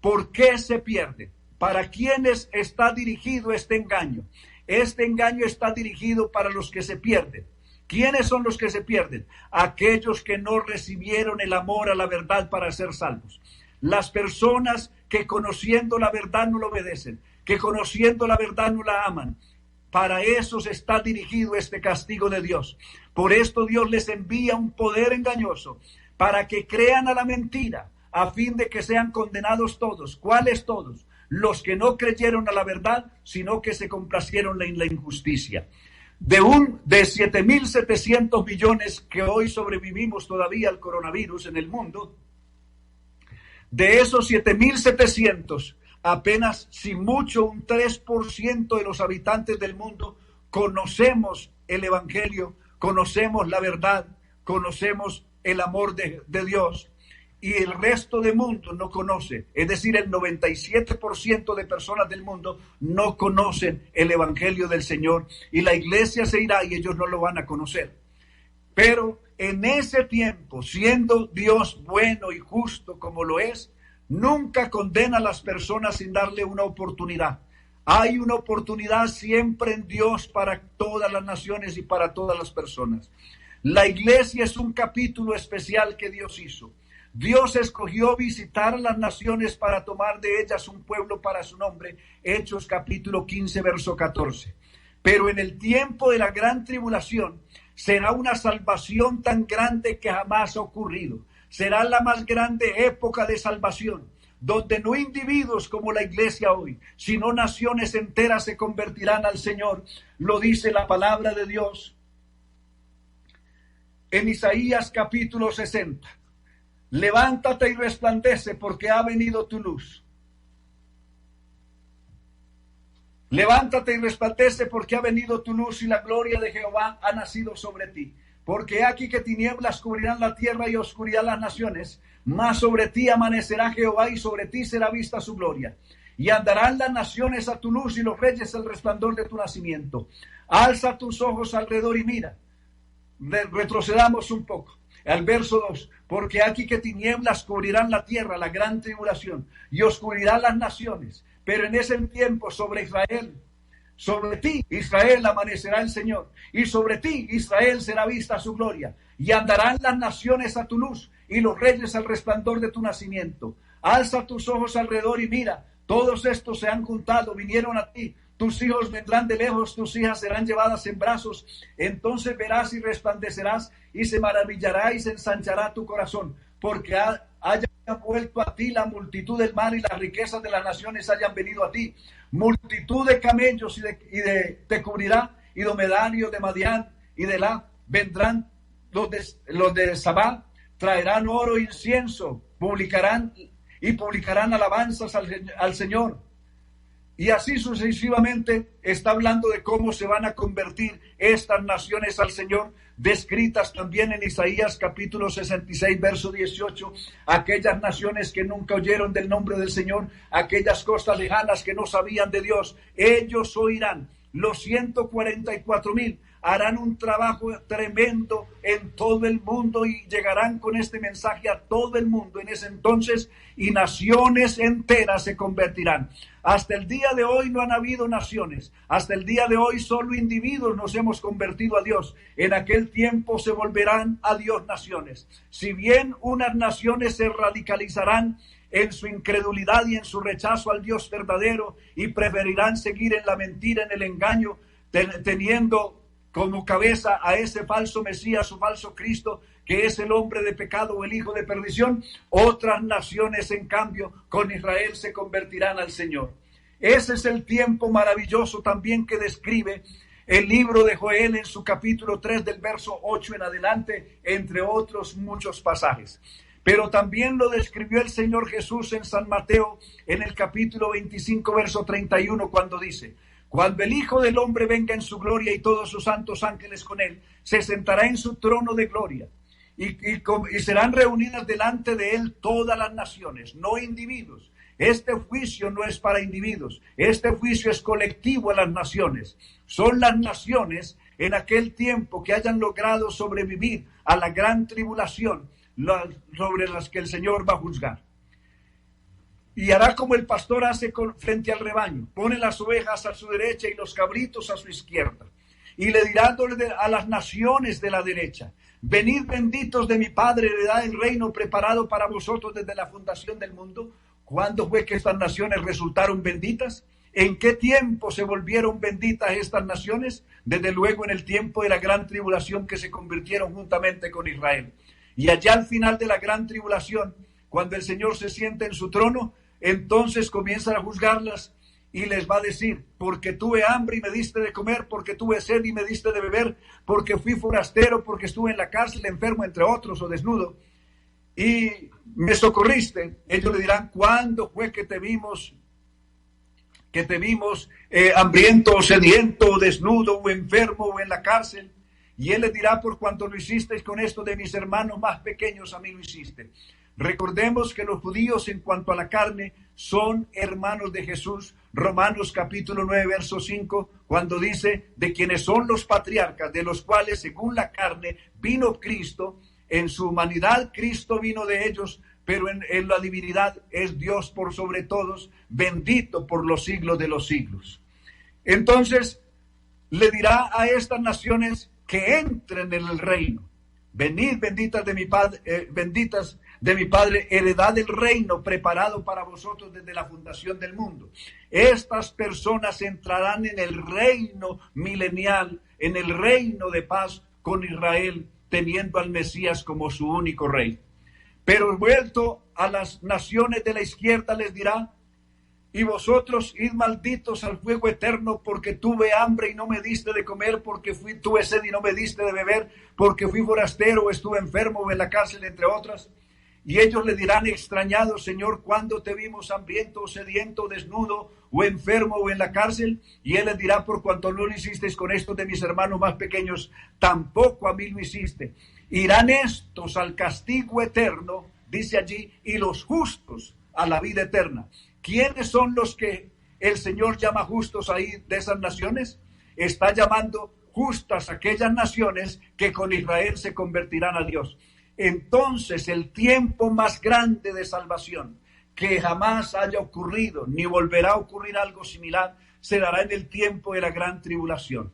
¿Por qué se pierden? ¿Para quiénes está dirigido este engaño? Este engaño está dirigido para los que se pierden. ¿Quiénes son los que se pierden? Aquellos que no recibieron el amor a la verdad para ser salvos. Las personas que conociendo la verdad no lo obedecen, que conociendo la verdad no la aman. Para esos está dirigido este castigo de Dios. Por esto Dios les envía un poder engañoso para que crean a la mentira, a fin de que sean condenados todos. ¿Cuáles todos? Los que no creyeron a la verdad, sino que se complacieron en la injusticia. De 7.700 millones que hoy sobrevivimos todavía al coronavirus en el mundo, de esos 7.700, apenas, si mucho, un 3% de los habitantes del mundo conocemos el Evangelio, conocemos la verdad, conocemos el amor de Dios. Y el resto del mundo no conoce, es decir, el 97% de personas del mundo no conocen el Evangelio del Señor, y la iglesia se irá y ellos no lo van a conocer. Pero en ese tiempo, siendo Dios bueno y justo como lo es, nunca condena a las personas sin darle una oportunidad. Hay una oportunidad siempre en Dios para todas las naciones y para todas las personas. La iglesia es un capítulo especial que Dios hizo. Dios escogió visitar a las naciones para tomar de ellas un pueblo para su nombre. Hechos capítulo 15, verso 14. Pero en el tiempo de la gran tribulación será una salvación tan grande que jamás ha ocurrido. Será la más grande época de salvación, donde no individuos como la iglesia hoy, sino naciones enteras se convertirán al Señor. Lo dice la palabra de Dios en Isaías capítulo 60. Levántate y resplandece, porque ha venido tu luz. Levántate y resplandece, porque ha venido tu luz y la gloria de Jehová ha nacido sobre ti. Porque aquí que tinieblas cubrirán la tierra y oscuridad las naciones, mas sobre ti amanecerá Jehová y sobre ti será vista su gloria. Y andarán las naciones a tu luz y los reyes al resplandor de tu nacimiento. Alza tus ojos alrededor y mira. Retrocedamos un poco. Al verso 2, porque aquí que tinieblas cubrirán la tierra, la gran tribulación, y oscuridad las naciones, pero en ese tiempo sobre Israel, sobre ti, Israel, amanecerá el Señor, y sobre ti, Israel, será vista su gloria, y andarán las naciones a tu luz, y los reyes al resplandor de tu nacimiento. Alza tus ojos alrededor y mira, todos estos se han juntado, vinieron a ti. Tus hijos vendrán de lejos, tus hijas serán llevadas en brazos. Entonces verás y resplandecerás, y se maravillará y se ensanchará tu corazón, porque haya vuelto a ti la multitud del mar y las riquezas de las naciones hayan venido a ti. Multitud de camellos te cubrirá, y dromedarios de Madián y de La vendrán los de Sabá, traerán oro e incienso, publicarán y publicarán alabanzas al Señor. Y así sucesivamente está hablando de cómo se van a convertir estas naciones al Señor, descritas también en Isaías capítulo 66, verso 18, aquellas naciones que nunca oyeron del nombre del Señor, aquellas costas lejanas que no sabían de Dios, ellos oirán. Los 144,000 harán un trabajo tremendo en todo el mundo y llegarán con este mensaje a todo el mundo en ese entonces, y naciones enteras se convertirán. Hasta el día de hoy no han habido naciones. Hasta el día de hoy solo individuos nos hemos convertido a Dios. En aquel tiempo se volverán a Dios naciones. Si bien unas naciones se radicalizarán en su incredulidad y en su rechazo al Dios verdadero y preferirán seguir en la mentira, en el engaño, teniendo como cabeza a ese falso Mesías o falso Cristo, que es el hombre de pecado o el hijo de perdición, otras naciones, en cambio, con Israel se convertirán al Señor. Ese es el tiempo maravilloso también que describe el libro de Joel en su capítulo 3 del verso 8 en adelante, entre otros muchos pasajes. Pero también lo describió el Señor Jesús en San Mateo en el capítulo 25, verso 31, cuando dice: cuando el Hijo del Hombre venga en su gloria y todos sus santos ángeles con él, se sentará en su trono de gloria y serán reunidas delante de él todas las naciones, no individuos. Este juicio no es para individuos, este juicio es colectivo a las naciones. Son las naciones en aquel tiempo que hayan logrado sobrevivir a la gran tribulación, sobre las que el Señor va a juzgar. Y hará como el pastor hace frente al rebaño: pone las ovejas a su derecha y los cabritos a su izquierda. Y le dirá a las naciones de la derecha: venid benditos de mi Padre, heredad el reino preparado para vosotros desde la fundación del mundo. ¿Cuándo fue que estas naciones resultaron benditas? ¿En qué tiempo se volvieron benditas estas naciones? Desde luego en el tiempo de la gran tribulación, que se convirtieron juntamente con Israel. Y allá al final de la gran tribulación, cuando el Señor se siente en su trono, entonces comienzan a juzgarlas y les va a decir: porque tuve hambre y me diste de comer, porque tuve sed y me diste de beber, porque fui forastero, porque estuve en la cárcel, enfermo entre otros, o desnudo, y me socorriste. Ellos le dirán: ¿cuándo fue que te vimos hambriento o sediento o desnudo o enfermo o en la cárcel? Y él les dirá: por cuanto lo hicisteis con esto de mis hermanos más pequeños, a mí lo hiciste. Recordemos que los judíos, en cuanto a la carne, son hermanos de Jesús. Romanos capítulo 9, verso 5, cuando dice: de quienes son los patriarcas, de los cuales según la carne vino Cristo. En su humanidad Cristo vino de ellos, pero en la divinidad es Dios por sobre todos, bendito por los siglos de los siglos. Entonces le dirá a estas naciones que entren en el reino. Venid benditas de mi Padre, heredad del reino preparado para vosotros desde la fundación del mundo. Estas personas entrarán en el reino milenial, en el reino de paz con Israel, teniendo al Mesías como su único rey. Pero vuelto a las naciones de la izquierda les dirá: y vosotros id malditos al fuego eterno, porque tuve hambre y no me diste de comer, porque tuve sed y no me diste de beber, porque fui forastero o estuve enfermo o en la cárcel, entre otras. Y ellos le dirán extrañados: Señor, ¿cuándo te vimos hambriento, sediento, desnudo, o enfermo, o en la cárcel? Y él les dirá: por cuanto no lo hicisteis con estos de mis hermanos más pequeños, tampoco a mí lo hiciste. Irán estos al castigo eterno, dice allí, y los justos a la vida eterna. ¿Quiénes son los que el Señor llama justos ahí de esas naciones? Está llamando justas aquellas naciones que con Israel se convertirán a Dios. Entonces el tiempo más grande de salvación, que jamás haya ocurrido, ni volverá a ocurrir algo similar, se dará en el tiempo de la gran tribulación.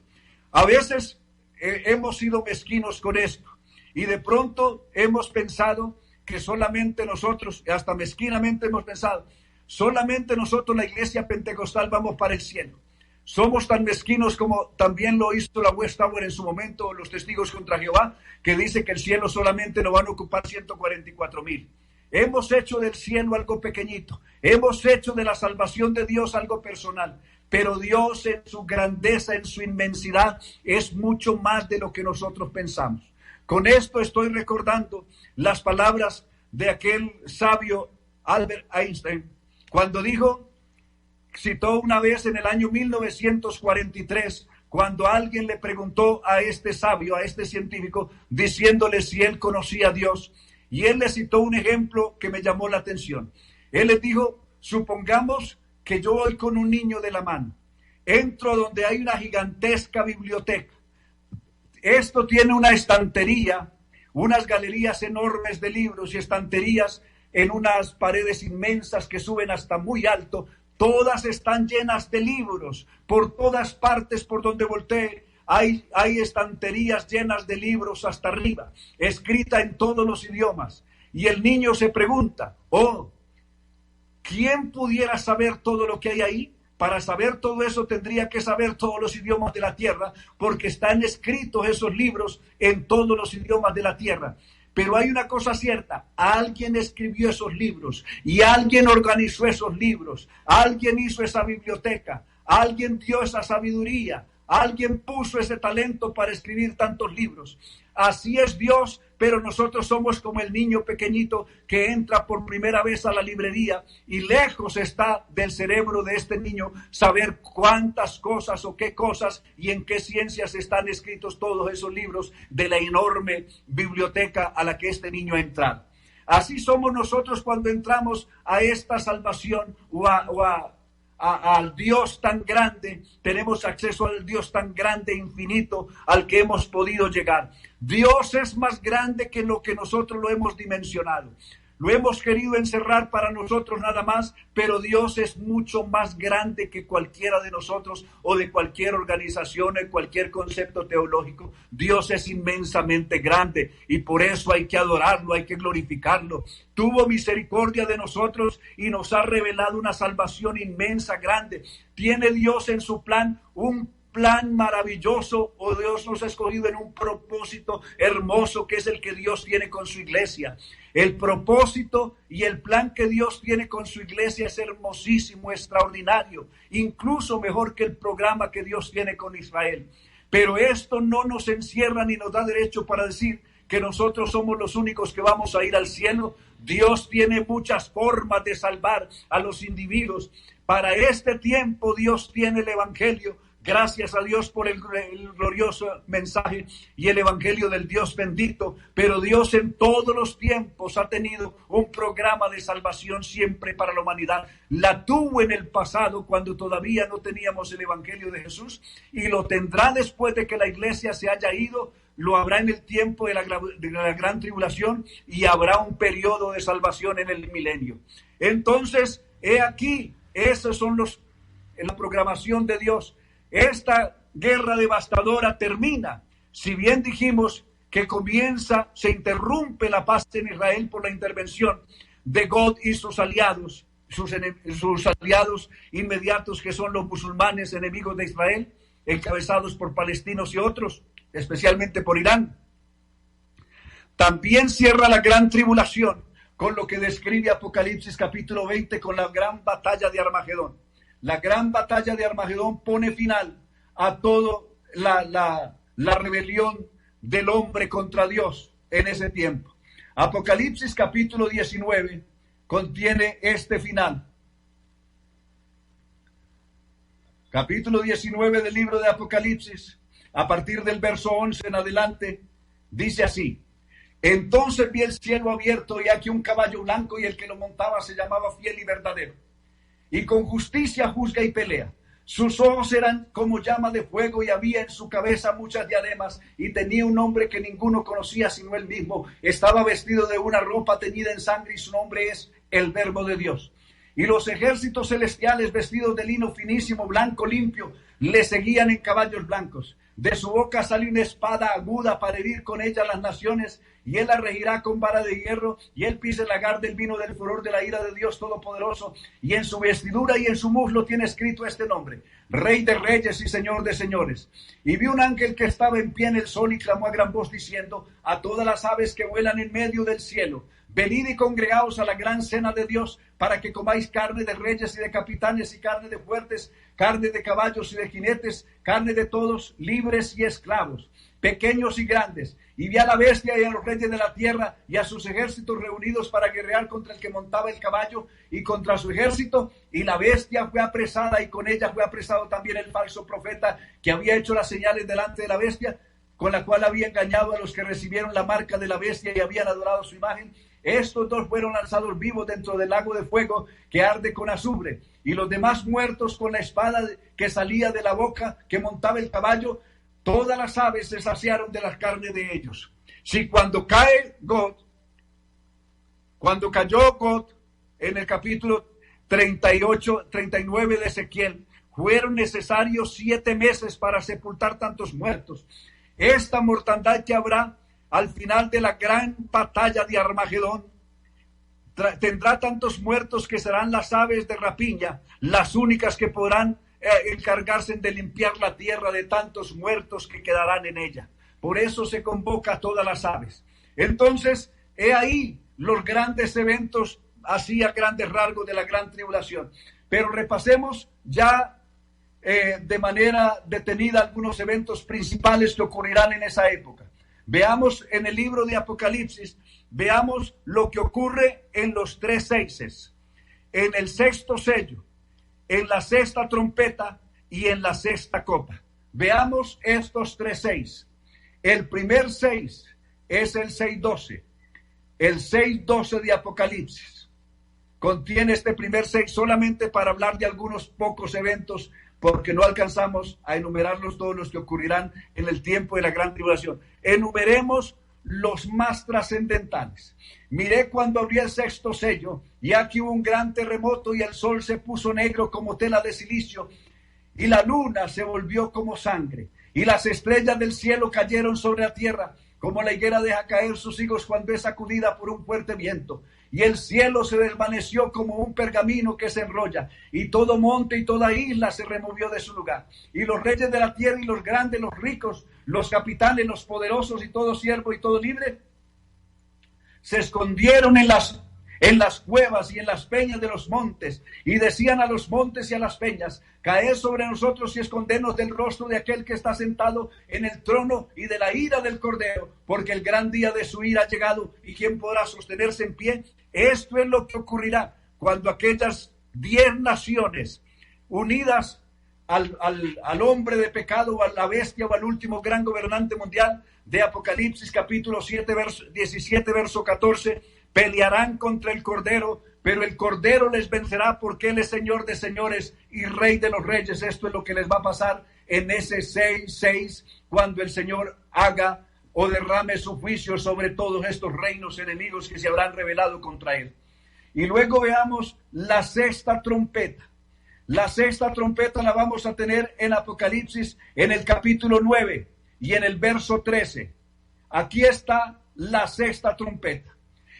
A veces hemos sido mezquinos con esto, y de pronto hemos pensado que solamente nosotros, hasta mezquinamente hemos pensado, solamente nosotros, la iglesia pentecostal, vamos para el cielo. Somos tan mezquinos como también lo hizo la West Tower en su momento, los testigos contra Jehová, que dice que el cielo solamente lo van a ocupar 144,000. Hemos hecho del cielo algo pequeñito. Hemos hecho de la salvación de Dios algo personal. Pero Dios, en su grandeza, en su inmensidad, es mucho más de lo que nosotros pensamos. Con esto estoy recordando las palabras de aquel sabio Albert Einstein, cuando citó una vez en el año 1943, cuando alguien le preguntó a este sabio, a este científico, diciéndole si él conocía a Dios, y él le citó un ejemplo que me llamó la atención. Él le dijo, supongamos que yo voy con un niño de la mano, entro donde hay una gigantesca biblioteca. Esto tiene una estantería, unas galerías enormes de libros y estanterías en unas paredes inmensas que suben hasta muy alto. Todas están llenas de libros. Por todas partes, por donde voltee, hay estanterías llenas de libros hasta arriba, escrita en todos los idiomas. Y el niño se pregunta, ¿quién pudiera saber todo lo que hay ahí? Para saber todo eso tendría que saber todos los idiomas de la tierra, porque están escritos esos libros en todos los idiomas de la tierra. Pero hay una cosa cierta, alguien escribió esos libros y alguien organizó esos libros, alguien hizo esa biblioteca, alguien dio esa sabiduría, alguien puso ese talento para escribir tantos libros. Así es Dios, pero nosotros somos como el niño pequeñito que entra por primera vez a la librería y lejos está del cerebro de este niño saber cuántas cosas o qué cosas y en qué ciencias están escritos todos esos libros de la enorme biblioteca a la que este niño ha entrado. Así somos nosotros cuando entramos a esta salvación al Dios tan grande, tenemos acceso al Dios tan grande, infinito, al que hemos podido llegar. Dios es más grande que lo que nosotros lo hemos dimensionado. Lo hemos querido encerrar para nosotros nada más, pero Dios es mucho más grande que cualquiera de nosotros o de cualquier organización o cualquier concepto teológico. Dios es inmensamente grande y por eso hay que adorarlo, hay que glorificarlo. Tuvo misericordia de nosotros y nos ha revelado una salvación inmensa, grande. Tiene Dios en su plan un plan maravilloso, Dios nos ha escogido en un propósito hermoso que es el que Dios tiene con su iglesia. El propósito y el plan que Dios tiene con su iglesia es hermosísimo, extraordinario, incluso mejor que el programa que Dios tiene con Israel. Pero esto no nos encierra ni nos da derecho para decir que nosotros somos los únicos que vamos a ir al cielo. Dios tiene muchas formas de salvar a los individuos. Para este tiempo Dios tiene el evangelio. Gracias a Dios por el glorioso mensaje y el evangelio del Dios bendito. Pero Dios en todos los tiempos ha tenido un programa de salvación siempre para la humanidad. La tuvo en el pasado cuando todavía no teníamos el evangelio de Jesús y lo tendrá después de que la iglesia se haya ido. Lo habrá en el tiempo de la gran tribulación y habrá un periodo de salvación en el milenio. Entonces, he aquí, esos son la programación de Dios. Esta guerra devastadora termina. Si bien dijimos que se interrumpe la paz en Israel por la intervención de Gog y sus aliados, sus aliados inmediatos que son los musulmanes enemigos de Israel, encabezados por palestinos y otros, especialmente por Irán. También cierra la gran tribulación con lo que describe Apocalipsis capítulo 20 con la gran batalla de Armagedón. La gran batalla de Armagedón pone final a toda la rebelión del hombre contra Dios en ese tiempo. Apocalipsis capítulo 19 contiene este final. Capítulo 19 del libro de Apocalipsis, a partir del verso 11 en adelante, dice así: Entonces vi el cielo abierto y aquí un caballo blanco y el que lo montaba se llamaba Fiel y Verdadero. Y con justicia juzga y pelea. Sus ojos eran como llama de fuego y había en su cabeza muchas diademas y tenía un nombre que ninguno conocía sino él mismo. Estaba vestido de una ropa teñida en sangre y su nombre es el Verbo de Dios. Y los ejércitos celestiales vestidos de lino finísimo, blanco, limpio, le seguían en caballos blancos. De su boca sale una espada aguda para herir con ella las naciones, y él la regirá con vara de hierro, y él pisa el lagar del vino del furor de la ira de Dios Todopoderoso, y en su vestidura y en su muslo tiene escrito este nombre: Rey de Reyes y Señor de Señores. Y vi un ángel que estaba en pie en el sol y clamó a gran voz diciendo a todas las aves que vuelan en medio del cielo: venid y congregaos a la gran cena de Dios, para que comáis carne de reyes y de capitanes, y carne de fuertes, carne de caballos y de jinetes, carne de todos, libres y esclavos, pequeños y grandes. Y vi a la bestia y a los reyes de la tierra y a sus ejércitos reunidos para guerrear contra el que montaba el caballo y contra su ejército. Y la bestia fue apresada, y con ella fue apresado también el falso profeta que había hecho las señales delante de la bestia, con la cual había engañado a los que recibieron la marca de la bestia y habían adorado su imagen. Estos dos fueron lanzados vivos dentro del lago de fuego que arde con azufre, y los demás muertos con la espada que salía de la boca que montaba el caballo. Todas las aves se saciaron de la carne de ellos. Si cuando cayó Gog en el capítulo 39 de Ezequiel, fueron necesarios 7 meses para sepultar tantos muertos. Esta mortandad que habrá al final de la gran batalla de Armagedón tendrá tantos muertos que serán las aves de rapiña, las únicas que podrán encargarse de limpiar la tierra de tantos muertos que quedarán en ella. Por eso se convoca a todas las aves. Entonces, he ahí los grandes eventos, así a grandes rasgos, de la gran tribulación. Pero repasemos ya de manera detenida algunos eventos principales que ocurrirán en esa época. Veamos en el libro de Apocalipsis, veamos lo que ocurre en los 3 seises, en el 6º sello, en la 6ª trompeta y en la 6ª copa. Veamos estos 3 6. El primer 6 es el 6:12. El 6:12 de Apocalipsis contiene este primer 6 solamente para hablar de algunos pocos eventos, porque no alcanzamos a enumerarlos todos los que ocurrirán en el tiempo de la gran tribulación. Enumeremos los más trascendentales. Miré cuando abrí el 6º sello, y aquí hubo un gran terremoto, y el sol se puso negro como tela de silicio, y la luna se volvió como sangre, y las estrellas del cielo cayeron sobre la tierra, como la higuera deja caer sus higos cuando es sacudida por un fuerte viento. Y el cielo se desvaneció como un pergamino que se enrolla, y todo monte y toda isla se removió de su lugar. Y los reyes de la tierra, y los grandes, los ricos, los capitanes, los poderosos, y todo siervo y todo libre, se escondieron en las cuevas y en las peñas de los montes, y decían a los montes y a las peñas: caed sobre nosotros y escondernos del rostro de aquel que está sentado en el trono y de la ira del Cordero, porque el gran día de su ira ha llegado, y quién podrá sostenerse en pie. Esto es lo que ocurrirá cuando aquellas 10 naciones unidas al hombre de pecado, o a la bestia, o al último gran gobernante mundial de Apocalipsis capítulo 17 verso 14, pelearán contra el Cordero, pero el Cordero les vencerá, porque Él es Señor de señores y Rey de los reyes. Esto es lo que les va a pasar en ese 6:6, cuando el Señor haga o derrame su juicio sobre todos estos reinos enemigos que se habrán rebelado contra Él. Y luego veamos la 6ª trompeta. La 6ª trompeta la vamos a tener en Apocalipsis, en el capítulo 9 y en el verso 13. Aquí está la 6ª trompeta.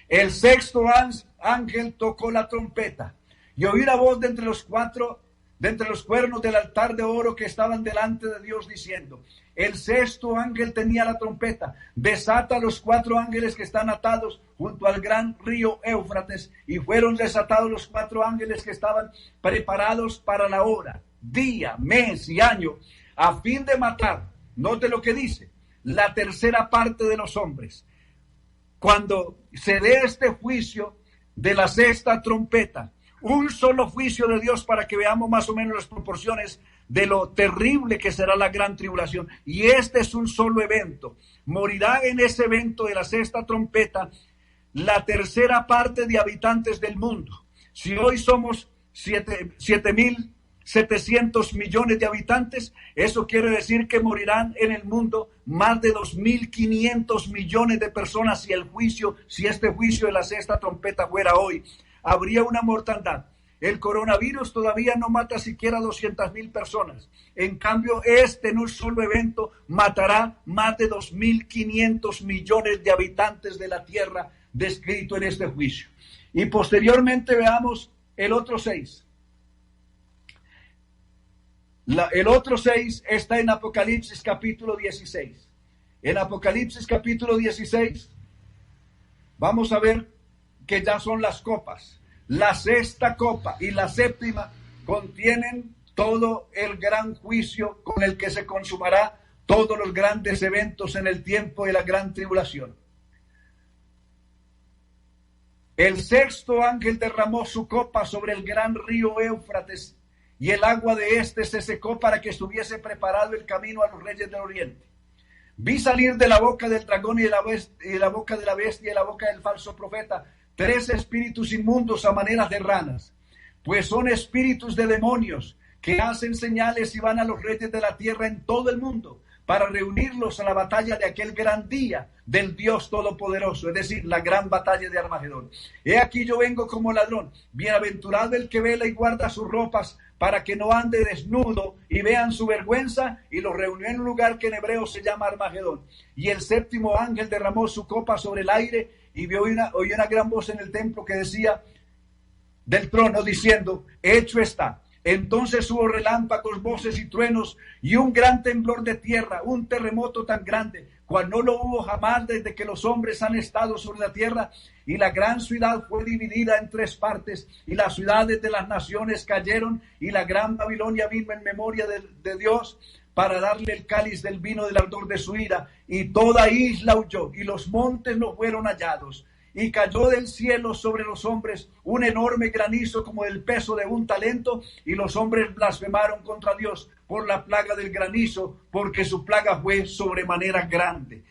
El 6º ángel tocó la trompeta, y oí la voz de entre los cuernos del altar de oro que estaban delante de Dios, diciendo: el 6º ángel tenía la trompeta, desata a los 4 ángeles que están atados junto al gran río Éufrates. Y fueron desatados los 4 ángeles que estaban preparados para la hora, día, mes y año, a fin de matar, note lo que dice, la tercera parte de los hombres. Cuando se dé este juicio de la 6ª trompeta, un solo juicio de Dios, para que veamos más o menos las proporciones de lo terrible que será la gran tribulación. Y este es un solo evento. Morirá en ese evento de la 6ª trompeta la tercera parte de habitantes del mundo. Si hoy somos 7.700 millones de habitantes, eso quiere decir que morirán en el mundo más de 2.500 millones de personas si este juicio de la 6ª trompeta fuera hoy. Habría una mortandad. El coronavirus todavía no mata siquiera 200.000 personas. En cambio, en un solo evento matará más de 2.500 millones de habitantes de la tierra, descrito en este juicio. Y posteriormente veamos el otro 6. El otro 6 está en Apocalipsis capítulo 16. En Apocalipsis capítulo 16 vamos a ver que ya son las copas. La sexta copa y la séptima contienen todo el gran juicio con el que se consumará todos los grandes eventos en el tiempo de la gran tribulación. El sexto ángel derramó su copa sobre el gran río Éufrates, y el agua de éste se secó para que estuviese preparado el camino a los reyes del oriente. Vi salir de la boca del dragón y de la boca de la bestia y de la boca del falso profeta 3 espíritus inmundos a manera de ranas, pues son espíritus de demonios que hacen señales y van a los reyes de la tierra en todo el mundo para reunirlos a la batalla de aquel gran día del Dios Todopoderoso, es decir, la gran batalla de Armagedón. He aquí yo vengo como ladrón, bienaventurado el que vela y guarda sus ropas, para que no ande desnudo y vean su vergüenza, y los reunió en un lugar que en hebreo se llama Armagedón. Y el séptimo ángel derramó su copa sobre el aire, y oyó una gran voz en el templo que decía del trono, diciendo: hecho está. Entonces hubo relámpagos, voces y truenos, y un gran temblor de tierra, un terremoto tan grande, cual no lo hubo jamás desde que los hombres han estado sobre la tierra. Y la gran ciudad fue dividida en 3 partes, y las ciudades de las naciones cayeron, y la gran Babilonia vino en memoria de Dios, para darle el cáliz del vino del ardor de su ira, y toda isla huyó, y los montes no fueron hallados. Y cayó del cielo sobre los hombres un enorme granizo como del peso de un talento, y los hombres blasfemaron contra Dios por la plaga del granizo, porque su plaga fue sobremanera grande.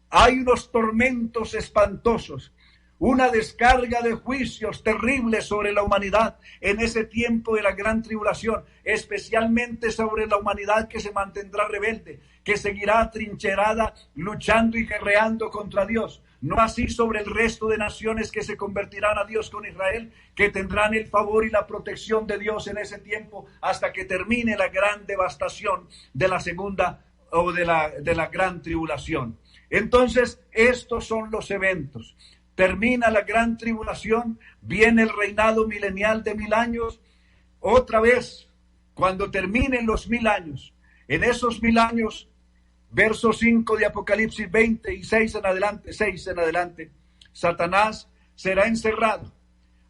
Hay unos tormentos espantosos, una descarga de juicios terribles sobre la humanidad en ese tiempo de la gran tribulación, especialmente sobre la humanidad que se mantendrá rebelde, que seguirá atrincherada, luchando y guerreando contra Dios. No así sobre el resto de naciones que se convertirán a Dios con Israel, que tendrán el favor y la protección de Dios en ese tiempo hasta que termine la gran devastación de la segunda o de la gran tribulación. Entonces, estos son los eventos. Termina la gran tribulación, viene el reinado milenial de 1000 años. Otra vez, cuando terminen los 1000 años, en esos 1000 años, verso 5 de Apocalipsis 20 y 6 en adelante, Satanás será encerrado.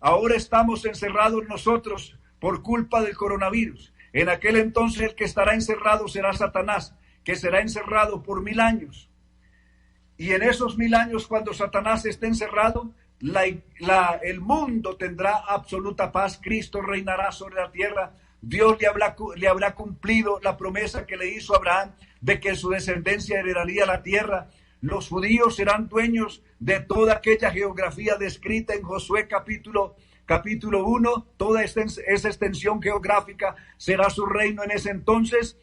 Ahora estamos encerrados nosotros por culpa del coronavirus. En aquel entonces el que estará encerrado será Satanás, que será encerrado por 1000 años. Y en esos 1000 años, cuando Satanás esté encerrado, el mundo tendrá absoluta paz. Cristo reinará sobre la tierra. Dios le habrá cumplido la promesa que le hizo a Abraham de que su descendencia heredaría la tierra. Los judíos serán dueños de toda aquella geografía descrita en Josué capítulo 1. Toda esa extensión geográfica será su reino en ese entonces.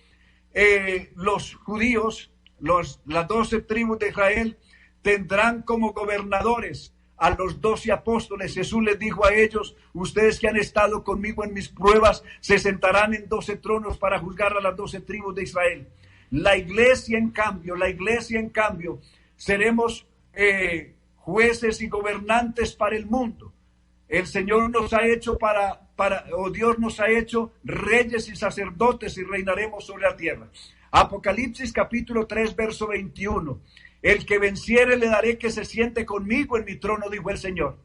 Los judíos, las 12 tribus de Israel, tendrán como gobernadores a los 12 apóstoles. Jesús les dijo a ellos: ustedes que han estado conmigo en mis pruebas, se sentarán en 12 tronos para juzgar a las 12 tribus de Israel. La iglesia, en cambio, seremos jueces y gobernantes para el mundo. El Señor nos ha hecho Dios nos ha hecho reyes y sacerdotes, y reinaremos sobre la tierra. Apocalipsis capítulo 3, verso 21. El que venciere le daré que se siente conmigo en mi trono, dijo el Señor,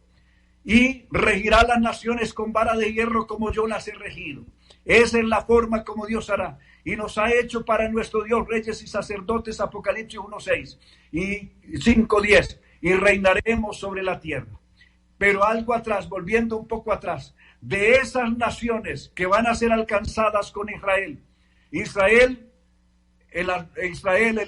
y regirá las naciones con vara de hierro como yo las he regido. Esa es la forma como Dios hará. Y nos ha hecho para nuestro Dios reyes y sacerdotes, Apocalipsis 1:6 y 5:10, y reinaremos sobre la tierra. Pero algo atrás, volviendo un poco atrás, de esas naciones que van a ser alcanzadas con Israel, el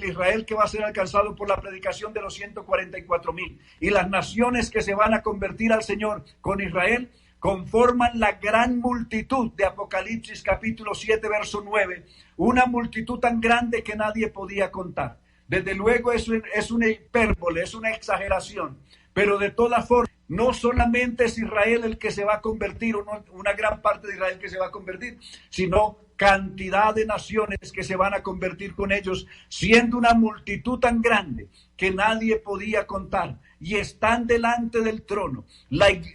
Israel que va a ser alcanzado por la predicación de los 144,000, y las naciones que se van a convertir al Señor con Israel, conforman la gran multitud de Apocalipsis capítulo 7, verso 9, una multitud tan grande que nadie podía contar. Desde luego es una hipérbole, es una exageración, pero de todas formas, no solamente es Israel el que se va a convertir, una gran parte de Israel que se va a convertir, sino cantidad de naciones que se van a convertir con ellos, siendo una multitud tan grande que nadie podía contar, y están delante del trono.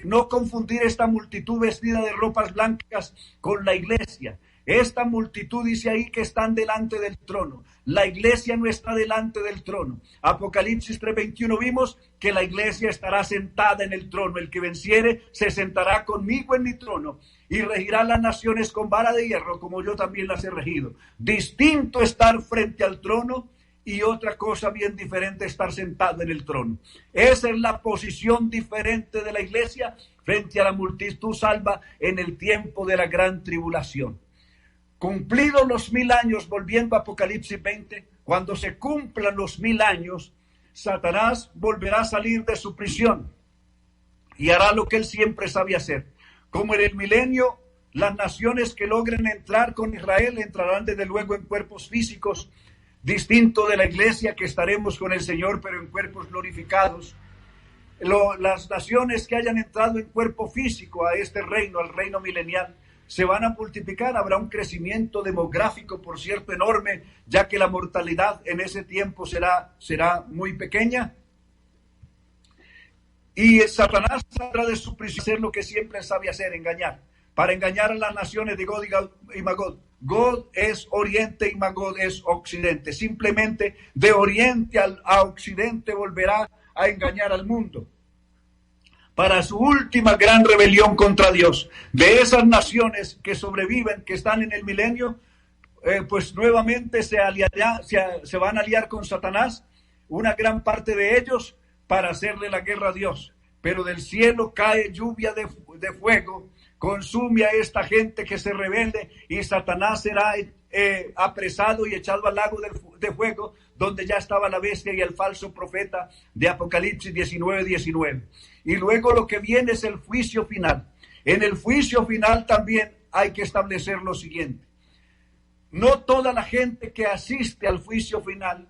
No confundir esta multitud vestida de ropas blancas con la iglesia. Esta multitud dice ahí que están delante del trono. La iglesia no está delante del trono. Apocalipsis 3:21 vimos que la iglesia estará sentada en el trono. El que venciere se sentará conmigo en mi trono y regirá las naciones con vara de hierro, como yo también las he regido. Distinto estar frente al trono y otra cosa bien diferente estar sentado en el trono. Esa es la posición diferente de la iglesia frente a la multitud salva en el tiempo de la gran tribulación. Cumplidos los 1000 años, volviendo a Apocalipsis 20, cuando se cumplan los 1000 años, Satanás volverá a salir de su prisión y hará lo que él siempre sabe hacer. Como en el milenio, las naciones que logren entrar con Israel entrarán desde luego en cuerpos físicos, distinto de la iglesia que estaremos con el Señor, pero en cuerpos glorificados. Las naciones que hayan entrado en cuerpo físico a este reino, al reino milenial, se van a multiplicar. Habrá un crecimiento demográfico, por cierto, enorme, ya que la mortalidad en ese tiempo será muy pequeña. Y Satanás saldrá de su prisión a hacer lo que siempre sabe hacer, engañar, para engañar a las naciones de Gog y Magog. Gog es oriente y Magog es occidente. Simplemente de oriente a occidente volverá a engañar al mundo para su última gran rebelión contra Dios. De esas naciones que sobreviven, que están en el milenio, pues nuevamente se van a aliar con Satanás, una gran parte de ellos, para hacerle la guerra a Dios. Pero del cielo cae lluvia de fuego, consume a esta gente que se rebelde, y Satanás será apresado y echado al lago de fuego, donde ya estaba la bestia y el falso profeta de Apocalipsis 19:19. Y luego lo que viene es el juicio final. En el juicio final también hay que establecer lo siguiente: no toda la gente que asiste al juicio final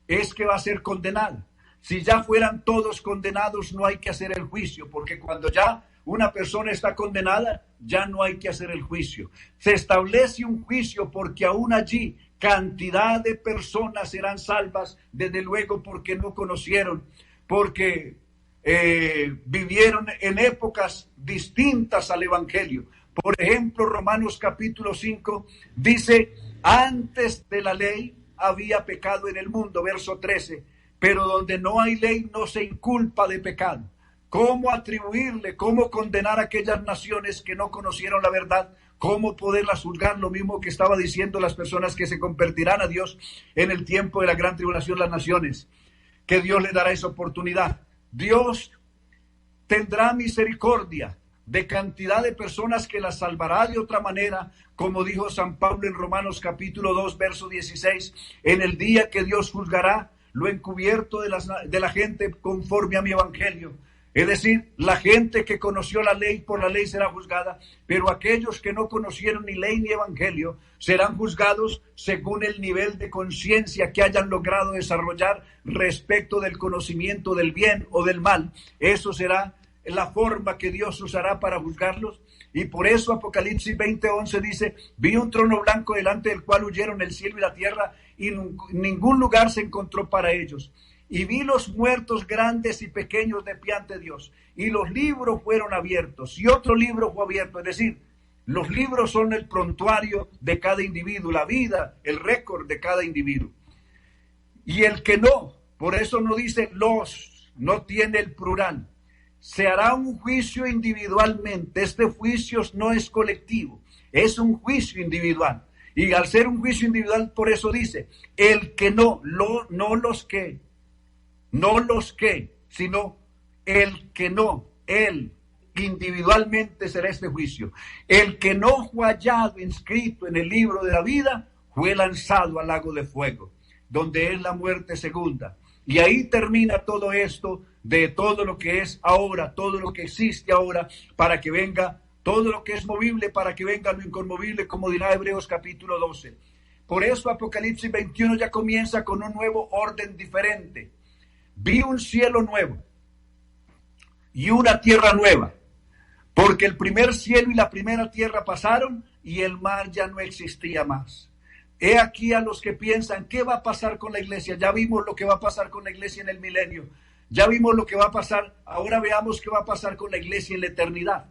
es que va a ser condenada. Si ya fueran todos condenados, no hay que hacer el juicio, porque cuando ya una persona está condenada, ya no hay que hacer el juicio. Se establece un juicio porque aún allí cantidad de personas serán salvas, desde luego porque no conocieron, porque vivieron en épocas distintas al Evangelio. Por ejemplo, Romanos capítulo 5 dice: antes de la ley había pecado en el mundo, verso 13, pero donde no hay ley no se inculpa de pecado. ¿Cómo atribuirle, cómo condenar a aquellas naciones que no conocieron la verdad? ¿Cómo poderlas juzgar? Lo mismo que estaba diciendo las personas que se convertirán a Dios en el tiempo de la gran tribulación, las naciones, que Dios les dará esa oportunidad. Dios tendrá misericordia de cantidad de personas que las salvará de otra manera, como dijo San Pablo en Romanos capítulo 2, verso 16, en el día que Dios juzgará lo encubierto de la gente conforme a mi evangelio. Es decir, la gente que conoció la ley, por la ley será juzgada, pero aquellos que no conocieron ni ley ni evangelio serán juzgados según el nivel de conciencia que hayan logrado desarrollar respecto del conocimiento del bien o del mal. Eso será la forma que Dios usará para juzgarlos. Y por eso Apocalipsis 20:11 dice: vi un trono blanco delante del cual huyeron el cielo y la tierra, y ningún lugar se encontró para ellos. Y vi los muertos grandes y pequeños de pie ante Dios, y los libros fueron abiertos, y otro libro fue abierto. Es decir, los libros son el prontuario de cada individuo, la vida, el récord de cada individuo. Y el que no, por eso no dice los, no tiene el plural. Se hará un juicio individualmente. Este juicio no es colectivo, es un juicio individual. Y al ser un juicio individual, por eso dice, el que no los que, sino el que no, él individualmente será este juicio. El que no fue hallado inscrito en el libro de la vida fue lanzado al lago de fuego, donde es la muerte segunda. Y ahí termina todo esto, de todo lo que es ahora, todo lo que existe ahora, para que venga todo lo que es movible, para que venga lo inconmovible, como dirá Hebreos capítulo 12. Por eso Apocalipsis 21 ya comienza con un nuevo orden diferente. Vi un cielo nuevo y una tierra nueva, porque el primer cielo y la primera tierra pasaron y el mar ya no existía más. He aquí a los que piensan, ¿qué va a pasar con la iglesia? Ya vimos lo que va a pasar con la iglesia en el milenio. Ya vimos lo que va a pasar. Ahora veamos qué va a pasar con la iglesia en la eternidad.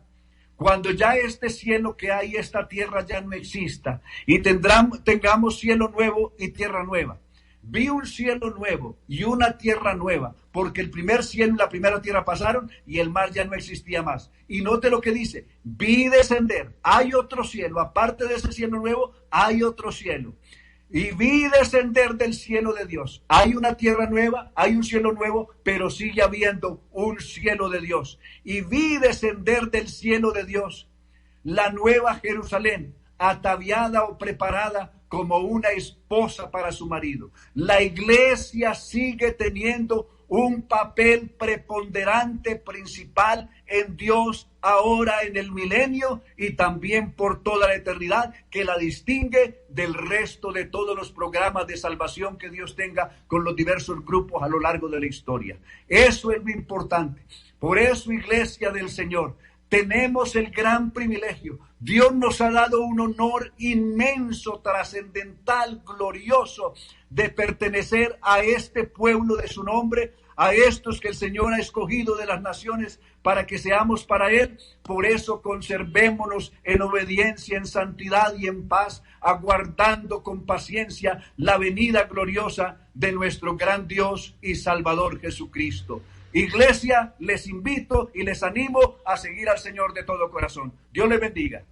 cuando ya este cielo que hay, esta tierra ya no exista y tengamos cielo nuevo y tierra nueva. Vi un cielo nuevo y una tierra nueva, porque el primer cielo y la primera tierra pasaron y el mar ya no existía más. Y note lo que dice, vi descender, hay otro cielo, aparte de ese cielo nuevo, hay otro cielo. Y vi descender del cielo de Dios. Hay una tierra nueva, hay un cielo nuevo, pero sigue habiendo un cielo de Dios. Y vi descender del cielo de Dios la nueva Jerusalén, ataviada o preparada como una esposa para su marido. La iglesia sigue teniendo un papel preponderante, principal en Dios, ahora en el milenio y también por toda la eternidad, que la distingue del resto de todos los programas de salvación que Dios tenga con los diversos grupos a lo largo de la historia. Eso es lo importante. Por eso, iglesia del Señor, tenemos el gran privilegio. Dios nos ha dado un honor inmenso, trascendental, glorioso, de pertenecer a este pueblo de su nombre, a estos que el Señor ha escogido de las naciones para que seamos para Él. Por eso conservémonos en obediencia, en santidad y en paz, aguardando con paciencia la venida gloriosa de nuestro gran Dios y Salvador Jesucristo. Iglesia, les invito y les animo a seguir al Señor de todo corazón. Dios les bendiga.